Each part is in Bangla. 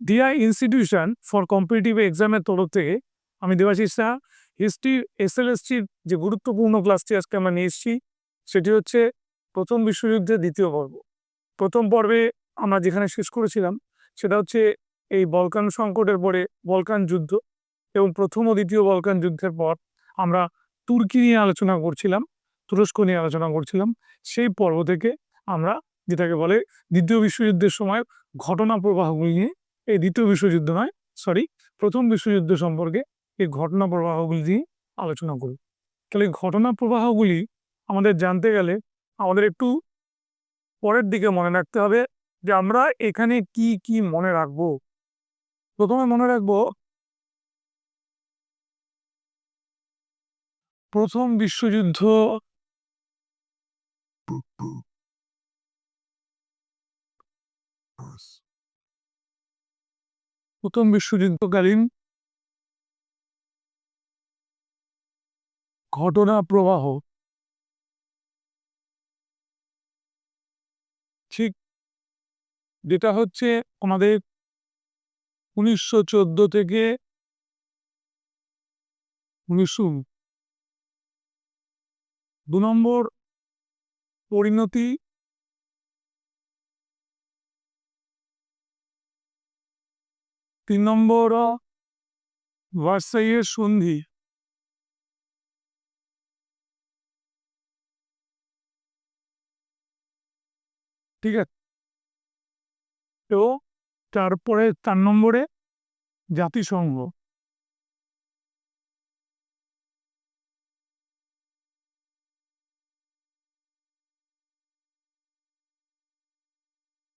ডিআই ইনস্টিটিউশন ফর কম্পিটিটিভ এক্সামের তরফ থেকে আমি দেবাশিস শাহ হিস্ট্রি এসএলএসটির যে গুরুত্বপূর্ণ ক্লাসটি আজকে আমরা নিয়ে এসেছি সেটি হচ্ছে প্রথম বিশ্বযুদ্ধের দ্বিতীয় পর্ব। প্রথম পর্বে আমরা যেখানে শেষ করেছিলাম সেটা হচ্ছে এই বলকান সংকটের পরে বলকান যুদ্ধ এবং প্রথম ও দ্বিতীয় বলকান যুদ্ধের পর আমরা তুর্কি নিয়ে আলোচনা করছিলাম, তুরস্ক নিয়ে আলোচনা করছিলাম। সেই পর্ব থেকে আমরা যেটাকে বলে দ্বিতীয় বিশ্বযুদ্ধের সময় ঘটনা প্রবাহগুলি নিয়ে, এই দ্বিতীয় বিশ্বযুদ্ধ নয়, সরি, প্রথম বিশ্বযুদ্ধ সম্পর্কে এই ঘটনা প্রবাহগুলি নিয়ে আলোচনা করি। তাহলে এই ঘটনা প্রবাহগুলি আমাদের জানতে গেলে আমাদের একটু পরের দিকে মনে রাখতে হবে যে আমরা এখানে কি কি মনে রাখবো। প্রথমে মনে রাখবো প্রথম বিশ্বযুদ্ধ প্রথম বিশ্বযুদ্ধকালীন ঘটনা প্রবাহ। ঠিক যেটা হচ্ছে আমাদের 1914 থেকে 2 নম্বর পরিণতি, 3 নম্বর ভার্সাইয়ের সন্ধি, ঠিক আছে, তো তারপরে 4 নম্বরে জাতিসংঘ,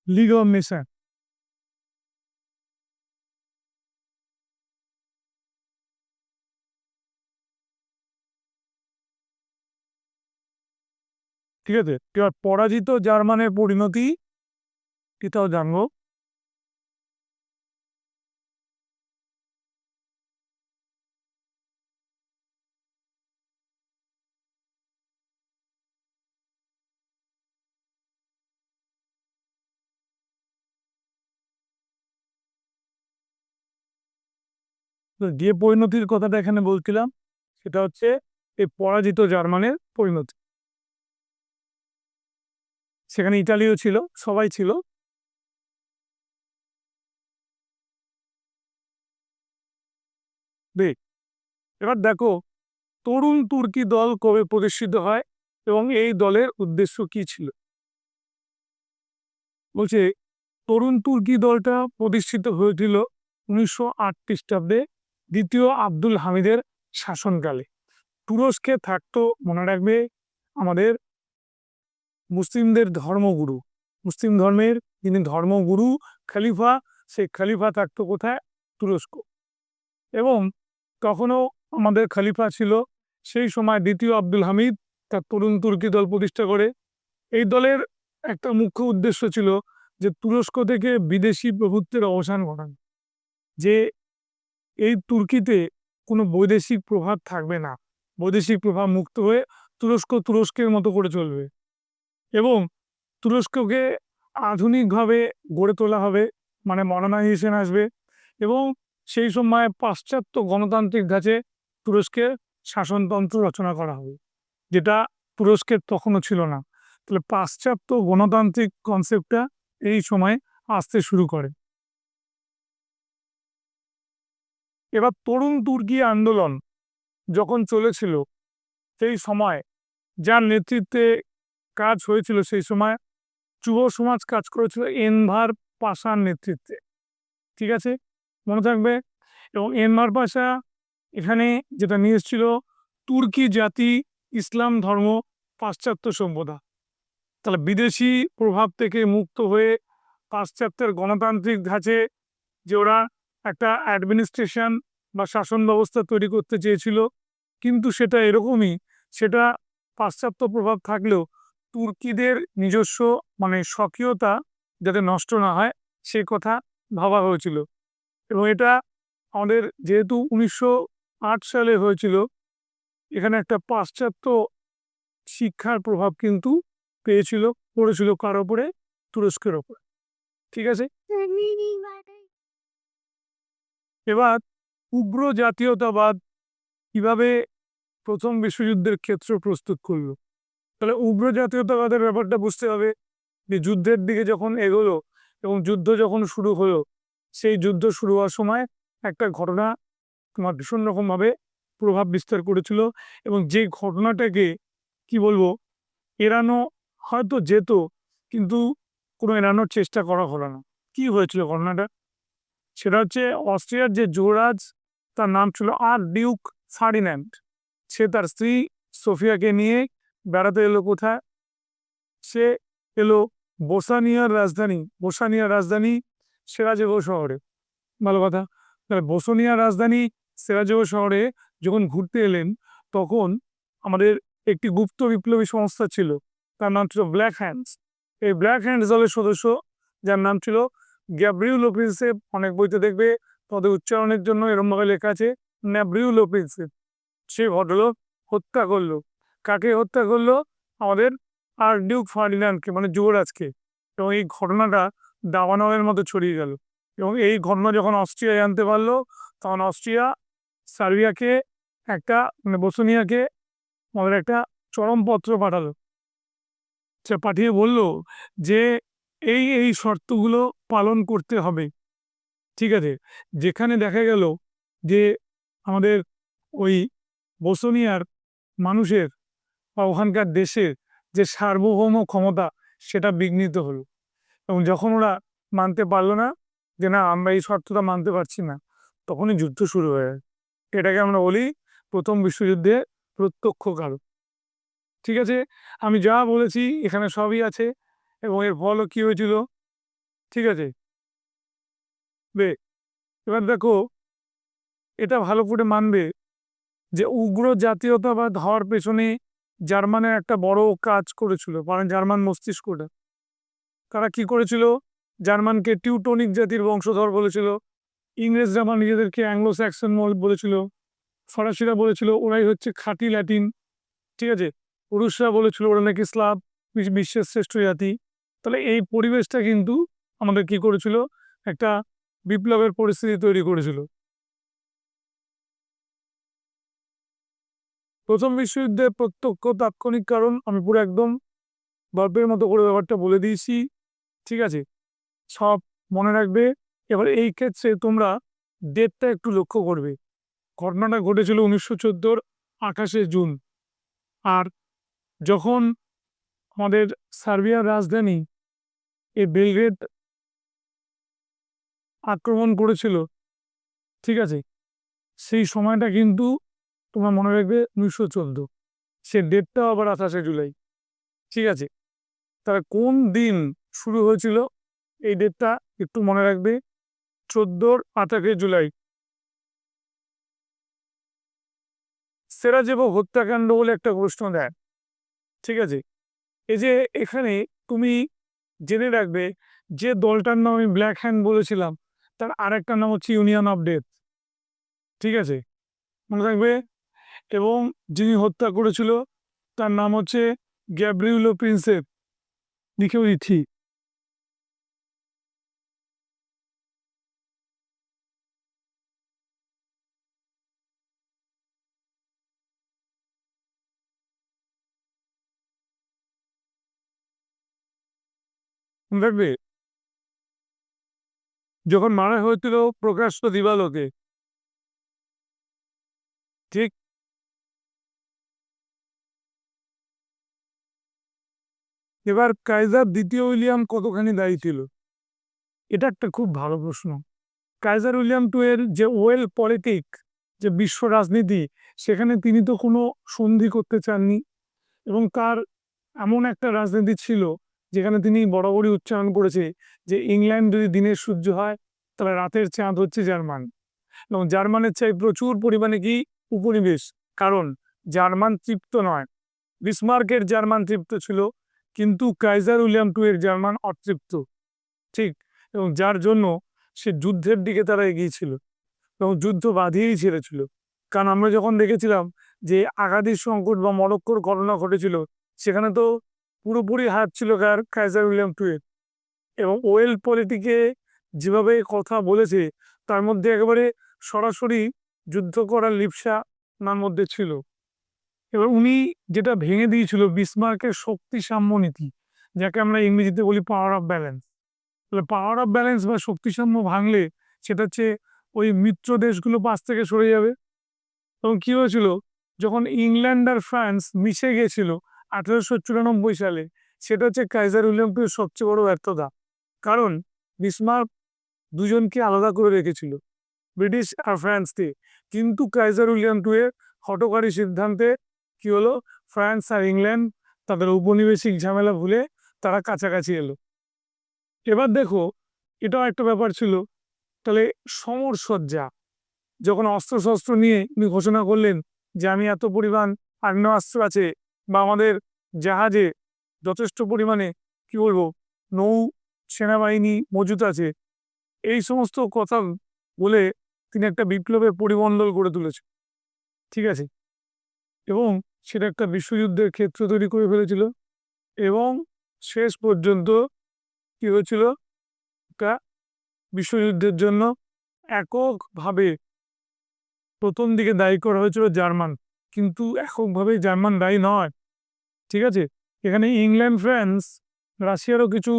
লিগ অফ নেশন, ঠিক আছে। এবার পরাজিত জার্মানের পরিণতি, এটাও জানবো। তো যে পরিণতির কথাটা এখানে বলছিলাম সেটা হচ্ছে এই পরাজিত জার্মানের পরিণতি। সেখানে ইতালিও ছিল, সবাই ছিল। বেশ, এবার দেখো তরুণ তুর্কি দল কবে প্রতিষ্ঠিত হয় এবং এই দলের উদ্দেশ্য কি ছিল। বলছে তরুণ তুর্কি দলটা প্রতিষ্ঠিত হয়েছিল 1908 খ্রিস্টাব্দে দ্বিতীয় আব্দুল হামিদের শাসনকালে। তুরস্কে থাকতো, মনে রাখবে, আমাদের মুসলিমদের ধর্মগুরু, মুসলিম ধর্মের যিনি ধর্মগুরু খলিফা, সেই খলিফা থাকতো কোথায়? তুরস্ক। এবং তখনও আমাদের খলিফা ছিল সেই সময় দ্বিতীয় আব্দুল হামিদ তার তরুণ তুর্কি দল প্রতিষ্ঠা করে। এই দলের একটা মুখ্য উদ্দেশ্য ছিল যে তুরস্ক থেকে বিদেশি প্রভুত্বের অবসান ঘটানো, যে এই তুর্কিতে কোনো বৈদেশিক প্রভাব থাকবে না, বৈদেশিক প্রভাব মুক্ত হয়ে তুরস্ক তুরস্কের মতো করে চলবে এবং তুরস্ককে আধুনিকভাবে গড়ে তোলা হবে, মানে মডার্নাইজেশন আসবে এবং সেই সময় পাশ্চাত্য গণতান্ত্রিক ধাঁচে তুরস্কের শাসনতন্ত্র রচনা করা হবে, যেটা তুরস্কের তখনও ছিল না। তাহলে পাশ্চাত্য গণতান্ত্রিক কনসেপ্টটা এই সময় আসতে শুরু করে। এবার তরুণ তুর্কি আন্দোলন যখন চলেছিল সেই সময় যার নেতৃত্বে কাজ হয়েছিল, সেই সময় যুব সমাজ কাজ করেছিল এনভার পাশার নেতৃত্বে, ঠিক আছে, মনে থাকবে। এবং এনভার পাশা এখানে যেটা নিয়ে এসেছিল তুর্কি জাতি, ইসলাম ধর্ম, পাশ্চাত্য সভ্যতা। তাহলে বিদেশি প্রভাব থেকে মুক্ত হয়ে পাশ্চাত্যের গণতান্ত্রিক ধাঁচে যে ওরা একটা অ্যাডমিনিস্ট্রেশন বা শাসন ব্যবস্থা তৈরি করতে চেয়েছিল, কিন্তু সেটা এরকমই, সেটা পাশ্চাত্য প্রভাব থাকলেও তুর্কিদের নিজস্ব মানে স্বকীয়তা যাতে নষ্ট না হয় সেই কথা ভাবা হয়েছিল। এবং এটা আমাদের যেহেতু 1908 সালে হয়েছিল, এখানে একটা পাশ্চাত্য শিক্ষার প্রভাব কিন্তু পেয়েছিল, পড়েছিল কার ওপরে? তুরস্কের ওপরে, ঠিক আছে। এবার উগ্র জাতীয়তাবাদ কিভাবে প্রথম বিশ্বযুদ্ধের ক্ষেত্র প্রস্তুত করলো। তাহলে উগ্র জাতীয়তাবাদের ব্যাপারটা বুঝতে হবে যে যুদ্ধের দিকে যখন এগোলো এবং যুদ্ধ যখন শুরু হলো, সেই যুদ্ধ শুরু হওয়ার সময় একটা ঘটনা তোমার ভীষণ রকমভাবে প্রভাব বিস্তার করেছিল, এবং যে ঘটনাটাকে কি বলবো এড়ানো হয়তো যেত, কিন্তু কোনো এড়ানোর চেষ্টা করা হলো না। কি হয়েছিল ঘটনাটা? সেটা হচ্ছে অস্ট্রিয়ার যে যুবরাজ, তার নাম ছিল আর ডিউক ফার্ডিন্যান্ড। সে তার স্ত্রী সোফিয়াকে নিয়ে বেড়াতে এলো কোথায়? সে এলো বোসানিয়ার রাজধানী সেরাজেভো শহরে। ভালো কথা। তাহলে বোসনিয়ার রাজধানী সেরাজেভো শহরে যখন ঘুরতে এলেন, তখন আমাদের একটি গুপ্ত বিপ্লবী সংস্থা ছিল, তার নাম ছিল ব্ল্যাক হ্যান্ডস। এই ব্ল্যাক হ্যান্ডস দলের সদস্য, যার নাম ছিল গ্যাব্রিয়েলো প্রিন্সেপ, অনেক বইতে দেখবে তাদের উচ্চারণের জন্য এরমভাবে লেখা আছে ন্যাব্রিউলো প্রিন্সেপ, সেই ভদ্রলোক হত্যা করলো। কাকে হত্যা করলো? আমাদের আর ডিউক ফার্ডিন্যান্ডকে, মানে যুবরাজকে। এবং এই ঘটনাটা দাবানলের মতো ছড়িয়ে গেল, এবং এই ঘটনা যখন অস্ট্রিয়া জানতে পারলো, তখন অস্ট্রিয়া সার্বিয়াকে একটা, মানে বোসনিয়াকে আমাদের একটা চরমপত্র পাঠালো। সে পাঠিয়ে বলল যে এই এই শর্তগুলো পালন করতে হবে। ঠিক আছে? যেখানে দেখা গেল যে আমাদের ওই বোসনিয়ার মানুষের বা ওখানকার দেশের যে সার্বভৌম ক্ষমতা, সেটা বিঘ্নিত হলো, এবং যখন ওরা মানতে পারলো না যে না আমরা এই শর্তটা মানতে পারছি না, তখনই যুদ্ধ শুরু হয়ে যায়। এটাকে আমরা বলি প্রথম বিশ্বযুদ্ধের প্রত্যক্ষ কারণ। ঠিক আছে? আমি যা বলেছি এখানে সবই আছে, এবং এর ফলও কি হয়েছিল। ঠিক আছে? বে এবার দেখো, এটা ভালো করে মানবে যে উগ্র জাতীয়তাবাদ হওয়ার পেছনে জার্মানের একটা বড় কাজ করেছিল, কারণ জার্মান মস্তিষ্কটা, তারা কি করেছিল? জার্মানকে টিউটনিক জাতির বংশধর বলেছিল, ইংরেজরা বা নিজেদেরকে অ্যাংলো স্যাক্সন বলেছিল, ফরাসিরা বলেছিল ওরাই হচ্ছে খাঁটি ল্যাটিন। ঠিক আছে? রুশরা বলেছিল ওরা নাকি স্লাভ, বিশ্বের শ্রেষ্ঠ জাতি। তাহলে এই পরিবেশটা কিন্তু আমাদের কি করেছিল? একটা বিপ্লবের পরিস্থিতি তৈরি করেছিল। প্রথম বিশ্বযুদ্ধের প্রত্যক্ষ তাৎক্ষণিক কারণ আমি পুরো একদম গল্পের মতো করে ব্যাপারটা বলে দিয়েছি। ঠিক আছে? সব মনে রাখবে। এবার এই ক্ষেত্রে তোমরা ডেটটা একটু লক্ষ্য করবে। ঘটনাটা ঘটেছিল 1914-র 28শে জুন। আর যখন আমাদের সার্বিয়ার রাজধানী এই বেলগ্রেড আক্রমণ করেছিল, ঠিক আছে, সেই সময়টা কিন্তু তোমরা মনে রাখবে 1914। সে ডেটটাও আবার 28শে জুলাই। ঠিক আছে? তাহলে কোন দিন শুরু হয়েছিল এই ডেটটা একটু মনে রাখবে, 14-র 28শে জুলাই। সেরাজেভো হত্যাকাণ্ড বলে একটা প্রশ্ন দেয়। ঠিক আছে? এই যে এখানে তুমি জেনে রাখবে যে দলটার নাম আমি ব্ল্যাক হ্যান্ড বলেছিলাম, তার আরেকটা নাম হচ্ছে ইউনিয়ন অফ ডেথ। ঠিক আছে? মনে রাখবে। এবং যিনি হত্যা করেছিল তার নাম হচ্ছে গ্যাব্রিয়েলো প্রিন্সেপ। লিখেও দিচ্ছি। মনে রাখবে, যখন মারা হয়েছিল প্রকাশ্য দিবালোকে। ঠিক? এবার কাইজার দ্বিতীয় উইলিয়াম কতখানি দায়ী ছিল? এটা একটা খুব ভালো প্রশ্ন। কাইজার উইলিয়াম টু এর যে ওয়েল পলিটিক, যে বিশ্ব রাজনীতি, সেখানে তিনি তো কোনো সন্ধি করতে চাননি, এবং তার এমন একটা রাজনীতি ছিল যেখানে তিনি বরাবরই উচ্চারণ করেছে যে ইংল্যান্ড যদি দিনের সূর্য হয়, তাহলে রাতের চাঁদ হচ্ছে জার্মান, এবং জার্মানের চাই প্রচুর পরিমাণে কি উপনিবেশ। কারণ জার্মান তৃপ্ত নয়, বিসমার্কের জার্মান তৃপ্ত ছিল, কিন্তু কাইজার উইলিয়াম টু এর জার্মান অতৃপ্ত। ঠিক? এবং যার জন্য সে যুদ্ধের দিকে তারা এগিয়েছিল, এবং যুদ্ধ বাঁধিয়েই ছেড়েছিল। কারণ আমরা যখন দেখেছিলাম যে আগাদির সংকট বা মরক্কোর ঘটনা ঘটেছিল, সেখানে তো পুরোপুরি হাত ছিল কার? কাইজার উইলিয়াম টু এর। এবং ওয়েল পলিটিকে যেভাবে কথা বলেছে, তার মধ্যে একেবারে সরাসরি যুদ্ধ করার লিপ্সা ওনার মধ্যে ছিল। এবার উনি যেটা ভেঙে দিয়েছিল বিসমার্কের শক্তি সাম্য নীতি, যাকে আমরা ইংরেজিতে বলি পাওয়ার অফ ব্যালেন্স। তাহলে পাওয়ার অফ ব্যালেন্স বা শক্তি সাম্য ভাঙলে সেটা হচ্ছে ওই মিত্র দেশগুলো পাশ থেকে সরে যাবে। এবং কি হয়েছিল, যখন ইংল্যান্ড আর ফ্রান্স মিশে গেছিল 1894 সালে, সেটা হচ্ছে কাইজার উইলিয়াম টু এর সবচেয়ে বড় ব্যর্থতা। কারণ বিসমার্ক দুজনকে আলাদা করে রেখেছিল, ব্রিটিশ আর ফ্রান্সকে, কিন্তু কাইজার উইলিয়াম টু এর হঠকারী সিদ্ধান্তে কি হলো, ফ্রান্স আর ইংল্যান্ড তাদের উপনিবেশিক ঝামেলা ভুলে তারা কাছাকাছি এলো। এবার দেখো, এটাও একটা ব্যাপার ছিল। তাহলে সমরসজ্জা, যখন অস্ত্রশস্ত্র নিয়ে উনি ঘোষণা করলেন যে আমি এত পরিমাণ আগ্নেয়াস্ত্র আছে, বা আমাদের জাহাজে যথেষ্ট পরিমাণে কি বলবো নৌ সেনাবাহিনী মজুত আছে, এই সমস্ত কথা বলে তিনি একটা বিপ্লবের পরিমণ্ডল গড়ে তুলেছে। ঠিক আছে, এবং সেটা একটা বিশ্বযুদ্ধের ক্ষেত্র তৈরি করে ফেলেছিল। এবং শেষ পর্যন্ত কি হয়েছিল, একটা বিশ্বযুদ্ধের জন্য এককভাবে প্রথম দিকে দায়ী করা হয়েছিল জার্মান, কিন্তু এককভাবে জার্মান দায়ী নয়। ঠিক আছে, এখানে ইংল্যান্ড, ফ্রান্স, রাশিয়ারও কিছু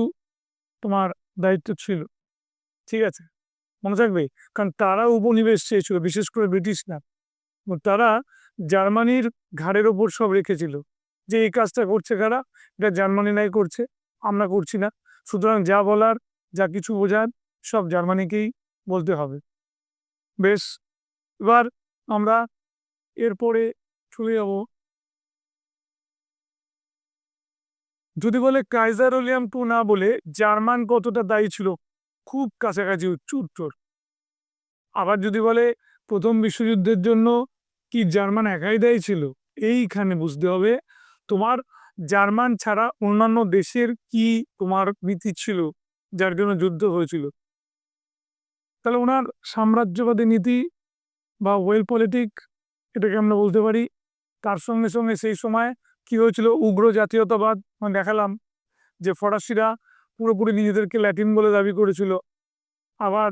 তোমার দায়িত্ব ছিল। ঠিক আছে, মনে থাকবে, কারণ তারা উপনিবেশ চেয়েছিল, বিশেষ করে ব্রিটিশরা। তারা জার্মানির ঘাড়ের ওপর সব রেখেছিল, যে এই কাজটা করছে কারা, এটা জার্মানি নাই করছে, আমরা করছি না, সুতরাং যা বলার, যা কিছু বোঝার সব জার্মানিকেই বলতে হবে। বেশ, এবার আমরা এরপরে চলে যাব, যদি বলে কাইজার উইলিয়াম টু না বলে জার্মান কতটা দায়ী ছিল, খুব কাছাকাছি উত্তর। আবার যদি বলে প্রথম বিশ্বযুদ্ধের জন্য কি জার্মান একাই দায়ী ছিল, এইখানে বুঝতে হবে তোমার জার্মান ছাড়া অন্যান্য দেশের কি তোমার নীতি ছিল যার জন্য যুদ্ধ হয়েছিল। তাহলে ওনার সাম্রাজ্যবাদী নীতি বা ওয়েল পলিটিক, এটাকে আমরা বলতে পারি। তার সঙ্গে সঙ্গে সেই সময় কি হয়েছিল, উগ্র জাতীয়তাবাদ, মানে দেখালাম যে ফরাসিরা পুরোপুরি নিজেদেরকে ল্যাটিন বলে দাবি করেছিল, আবার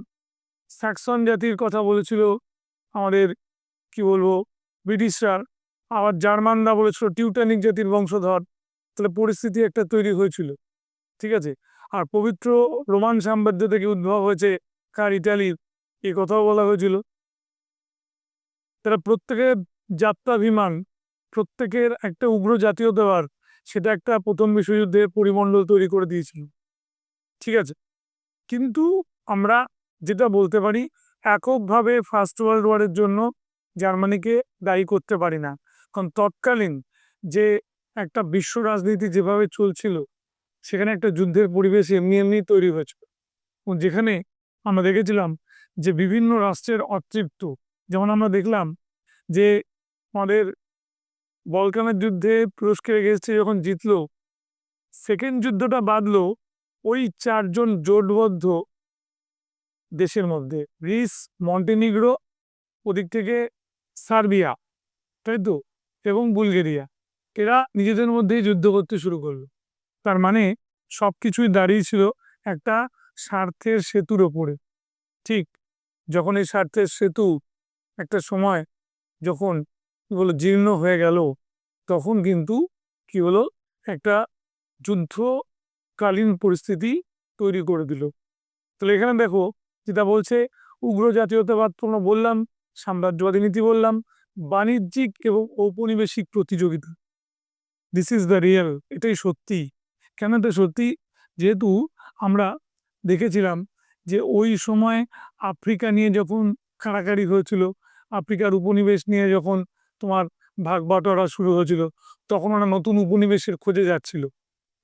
স্যাক্সন জাতির কথা বলেছিল আমাদের কি বলবো ব্রিটিশরা, আবার জার্মানরা বলেছিল টিউটানিক জাতির বংশধর। তাহলে পরিস্থিতি একটা তৈরি হয়েছিল। ঠিক আছে, আর পবিত্র রোমান সাম্রাজ্য থেকে উদ্ভব হয়েছে কার, ইটালির, এই কথাও বলা হয়েছিল। তারা প্রত্যেকের যাত্রাভিমান, প্রত্যেকের একটা উগ্র জাতীয়তাবাদ, সেটা একটা প্রথম বিশ্বযুদ্ধের পরিমণ্ডল তৈরি করে দিয়েছিল। ঠিক আছে, কিন্তু আমরা যেটা বলতে পারি, এককভাবে ফার্স্ট ওয়ার্ল্ড ওয়ারের জন্য জার্মানিকে দায়ী করতে পারি না, কারণ তৎকালীন যে একটা বিশ্ব রাজনীতি যেভাবে চলছিল, সেখানে একটা যুদ্ধের পরিবেশ এমনি এমনি তৈরি হয়েছিল। যেখানে আমরা দেখেছিলাম যে বিভিন্ন রাষ্ট্রের অতৃপ্ত, যেমন আমরা দেখলাম যে আমাদের বলকানের যুদ্ধে তুরস্কের এগেইনস্টে যখন জিতলো, সেকেন্ড যুদ্ধটা বাঁধলো ওই চারজন জোটবদ্ধ দেশের মধ্যে, গ্রিস, মন্টেনিগ্রো, ওদিক থেকে সার্বিয়া, তাই তো, এবং বুলগেরিয়া। এরা নিজেদের মধ্যেই যুদ্ধ করতে শুরু করলো। তার মানে সবকিছুই দাঁড়িয়েছিল একটা স্বার্থের সেতুর ওপরে। ঠিক যখন এই স্বার্থের সেতু একটা সময় যখন কি বলো জীর্ণ হয়ে গেল, তখন কিন্তু কি হলো, একটা যুদ্ধকালীন পরিস্থিতি তৈরি করে দিল। তাহলে এখানে দেখো, যেটা বলছে উগ্র জাতীয়তাবাদ তোমরা বললাম, সাম্রাজ্যবাদী নীতি বললাম, বাণিজ্যিক এবং ঔপনিবেশিক প্রতিযোগিতা, দিস ইজ দ্য রিয়েল, এটাই সত্যি। কেন এটা সত্যি, যেহেতু আমরা দেখেছিলাম যে ওই সময় আফ্রিকা নিয়ে যখন কাড়াকাড়ি হয়েছিল, আফ্রিকার উপনিবেশ নিয়ে যখন তোমার ভাগ বাটোয়ারা শুরু হয়েছিল, তখন ওরা নতুন উপনিবেশের খোঁজে যাচ্ছিল।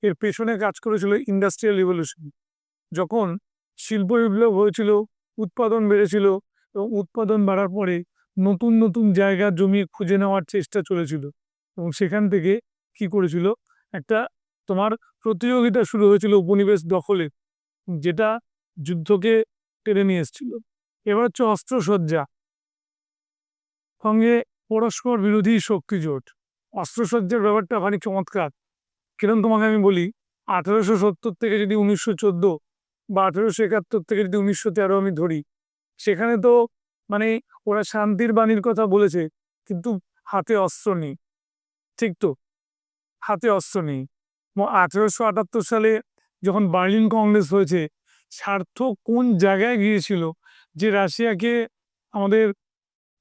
এর পেছনে কাজ করেছিল ইন্ডাস্ট্রিয়াল রিভলিউশন। যখন শিল্প বিপ্লব হয়েছিল, উৎপাদন বেড়েছিল, এবং উৎপাদন বাড়ার পরে নতুন নতুন জায়গা জমি খুঁজে নেওয়ার চেষ্টা চলেছিল, এবং সেখান থেকে কি করেছিল, একটা তোমার প্রতিযোগিতা শুরু হয়েছিল উপনিবেশ দখলে, যেটা যুদ্ধকে টেনে নিয়ে এসেছিল। এবার হচ্ছে অস্ত্রসজ্জা, সঙ্গে পরস্পর বিরোধী শক্তি জোট। অস্ত্রসজ্জার ব্যাপারটা ভারী চমৎকার। কিরকম তোমাকে আমি বলি, 1870 থেকে যদি 1914 বা 1871 থেকে যদি 1913 আমি ধরি, সেখানে তো মানে ওরা শান্তির বাণীর কথা বলেছে, কিন্তু হাতে অস্ত্র নেই। ঠিক তো, হাতে অস্ত্র নেই। 1878 সালে যখন বার্লিন কংগ্রেস হয়েছে, স্বার্থ কোন জায়গায় গিয়েছিল যে রাশিয়াকে আমাদের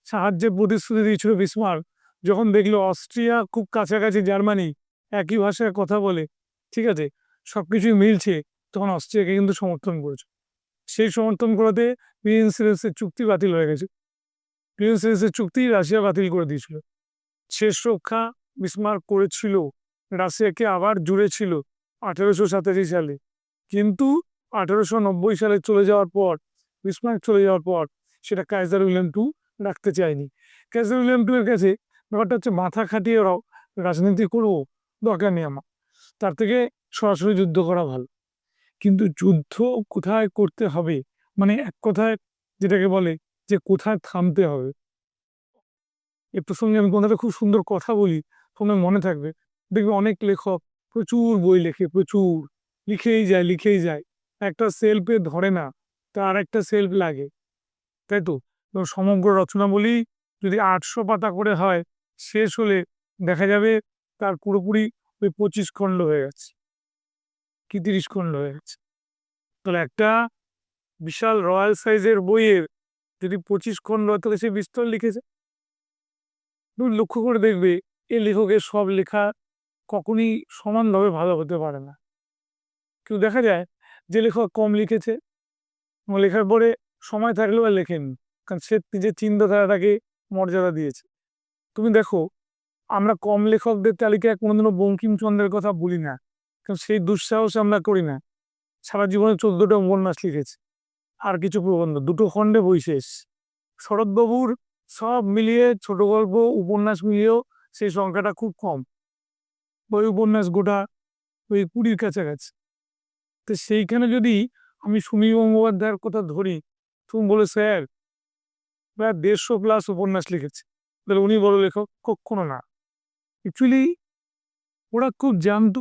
সাহায্যের প্রতিশ্রুতি দিয়েছিল বিসমার্ক, যখন দেখলো অস্ট্রিয়া খুব কাছাকাছি জার্মানি একই ভাষায় কথা বলে, ঠিক আছে, সবকিছুই মিলছে, তখন অস্ট্রিয়াকে কিন্তু সমর্থন করেছে। সেই সমর্থন করাতে প্রিন্সেসের চুক্তি বাতিল হয়ে গেছে। প্রিন্সেসের চুক্তি রাশিয়া বাতিল করে দিয়েছিল। শেষ রক্ষা বিসমার্ক করেছিল, রাশিয়াকে আবার জুড়েছিল 1887 সালে। কিন্তু 1890 সালে চলে যাওয়ার পর, বিসমার্ক চলে যাওয়ার পর, সেটা কাইজার উইলিয়াম টু রাখতে চায়নি। কাইজার উইলিয়াম টু এর কাছে ব্যাপারটা হচ্ছে মাথা খাটিয়ে রাজনীতি করবো, দরকার নেই আমার, তার থেকে সরাসরি যুদ্ধ করা ভালো। কিন্তু যুদ্ধ কোথায় করতে হবে, মানে এক কথায় যেটাকে বলে যে কোথায় থামতে হবে। এ প্রসঙ্গে আমি তোমাদের খুব সুন্দর কথা বলি, তোমার মনে থাকবে। দেখবে অনেক লেখক প্রচুর বই লেখে, প্রচুর লিখেই যায়, একটা সেলফে ধরে না, তার একটা সেলফ লাগে, তাই তো। সমগ্র রচনাবলী যদি 800 পাতা করে হয়, শেষ হলে দেখা যাবে তার পুরোপুরি ওই 25 খণ্ড হয়ে গেছে, কি 30 খণ্ড হয়ে গেছে। তাহলে একটা বিশাল রয়্যাল সাইজের বইয়ের যদি 25 খণ্ড হয়, তাহলে সে বিস্তর লিখেছে। তুমি লক্ষ্য করে দেখবে এই লেখকের সব লেখা কখনই সমানভাবে ভালো হতে পারে না। কেউ দেখা যায় যে লেখক কম লিখেছে, লেখার পরে সময় থাকলেও আর লেখেনি, কারণ সে নিজের চিন্তাধারাটাকে মর্যাদা দিয়েছে। তুমি দেখো, আমরা কম লেখকদের তালিকায় কোনোদিনও বঙ্কিমচন্দ্রের কথা বলি না, কারণ সেই দুঃসাহস আমরা করি না। সারা জীবনে 14টা উপন্যাস লিখেছে, আর কিছু প্রবন্ধ, 2 খণ্ডে বই শেষ। শরৎবাবুর সব মিলিয়ে ছোট গল্প উপন্যাস মিলিয়েও সেই সংখ্যাটা খুব কম, বই উপন্যাস গোটা ওই 20-র কাছাকাছি। তো সেইখানে যদি আমি সুনীল গঙ্গোপাধ্যায়ের কথা ধরি, তুমি বলে স্যার প্রায় 150+ উপন্যাস লিখেছে, তাহলে উনি বড় লেখক? কখনো না। অ্যাকচুয়ালি ওরা খুব জানতো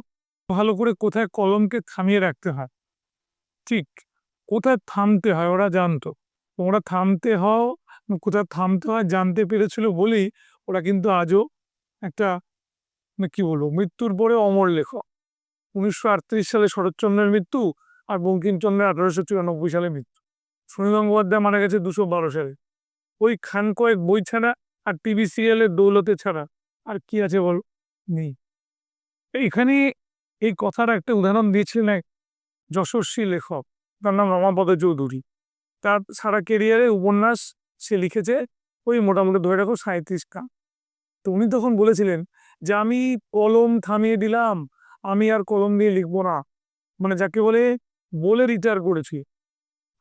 ভালো করে কোথায় কলমকে থামিয়ে রাখতে হয়, ঠিক কোথায় থামতে হয় ওরা জানতো। ওরা কোথায় থামতে হয় জানতে পেরেছিল বলেই ওরা কিন্তু আজও একটা, কি বলবো, মৃত্যুর পরে অমর লেখক। 1938 সালে শরৎচন্দ্রের মৃত্যু, আর বঙ্কিমচন্দ্রের 1894 সালে মৃত্যু। সুনীল গঙ্গোপাধ্যায় মারা গেছে 212 সালে। ওই খান কয়েক বই ছাড়া আর টিভি সিরিয়ালের দৌলতে ছাড়া আর কি আছে বল, নেই। এইখানে এই কথার একটা উদাহরণ দিয়েছিলেন এক যশস্বী লেখক, তার নাম রমাপদ চৌধুরী। তার সারা কেরিয়ারে উপন্যাস সে লিখেছে ওই মোটামুটি ধরে রাখো 37টা। তো উনি তখন বলেছিলেন যে আমি কলম থামিয়ে দিলাম, আমি আর কলম দিয়ে লিখবো না, মানে যাকে বলে রিটায়ার করেছি।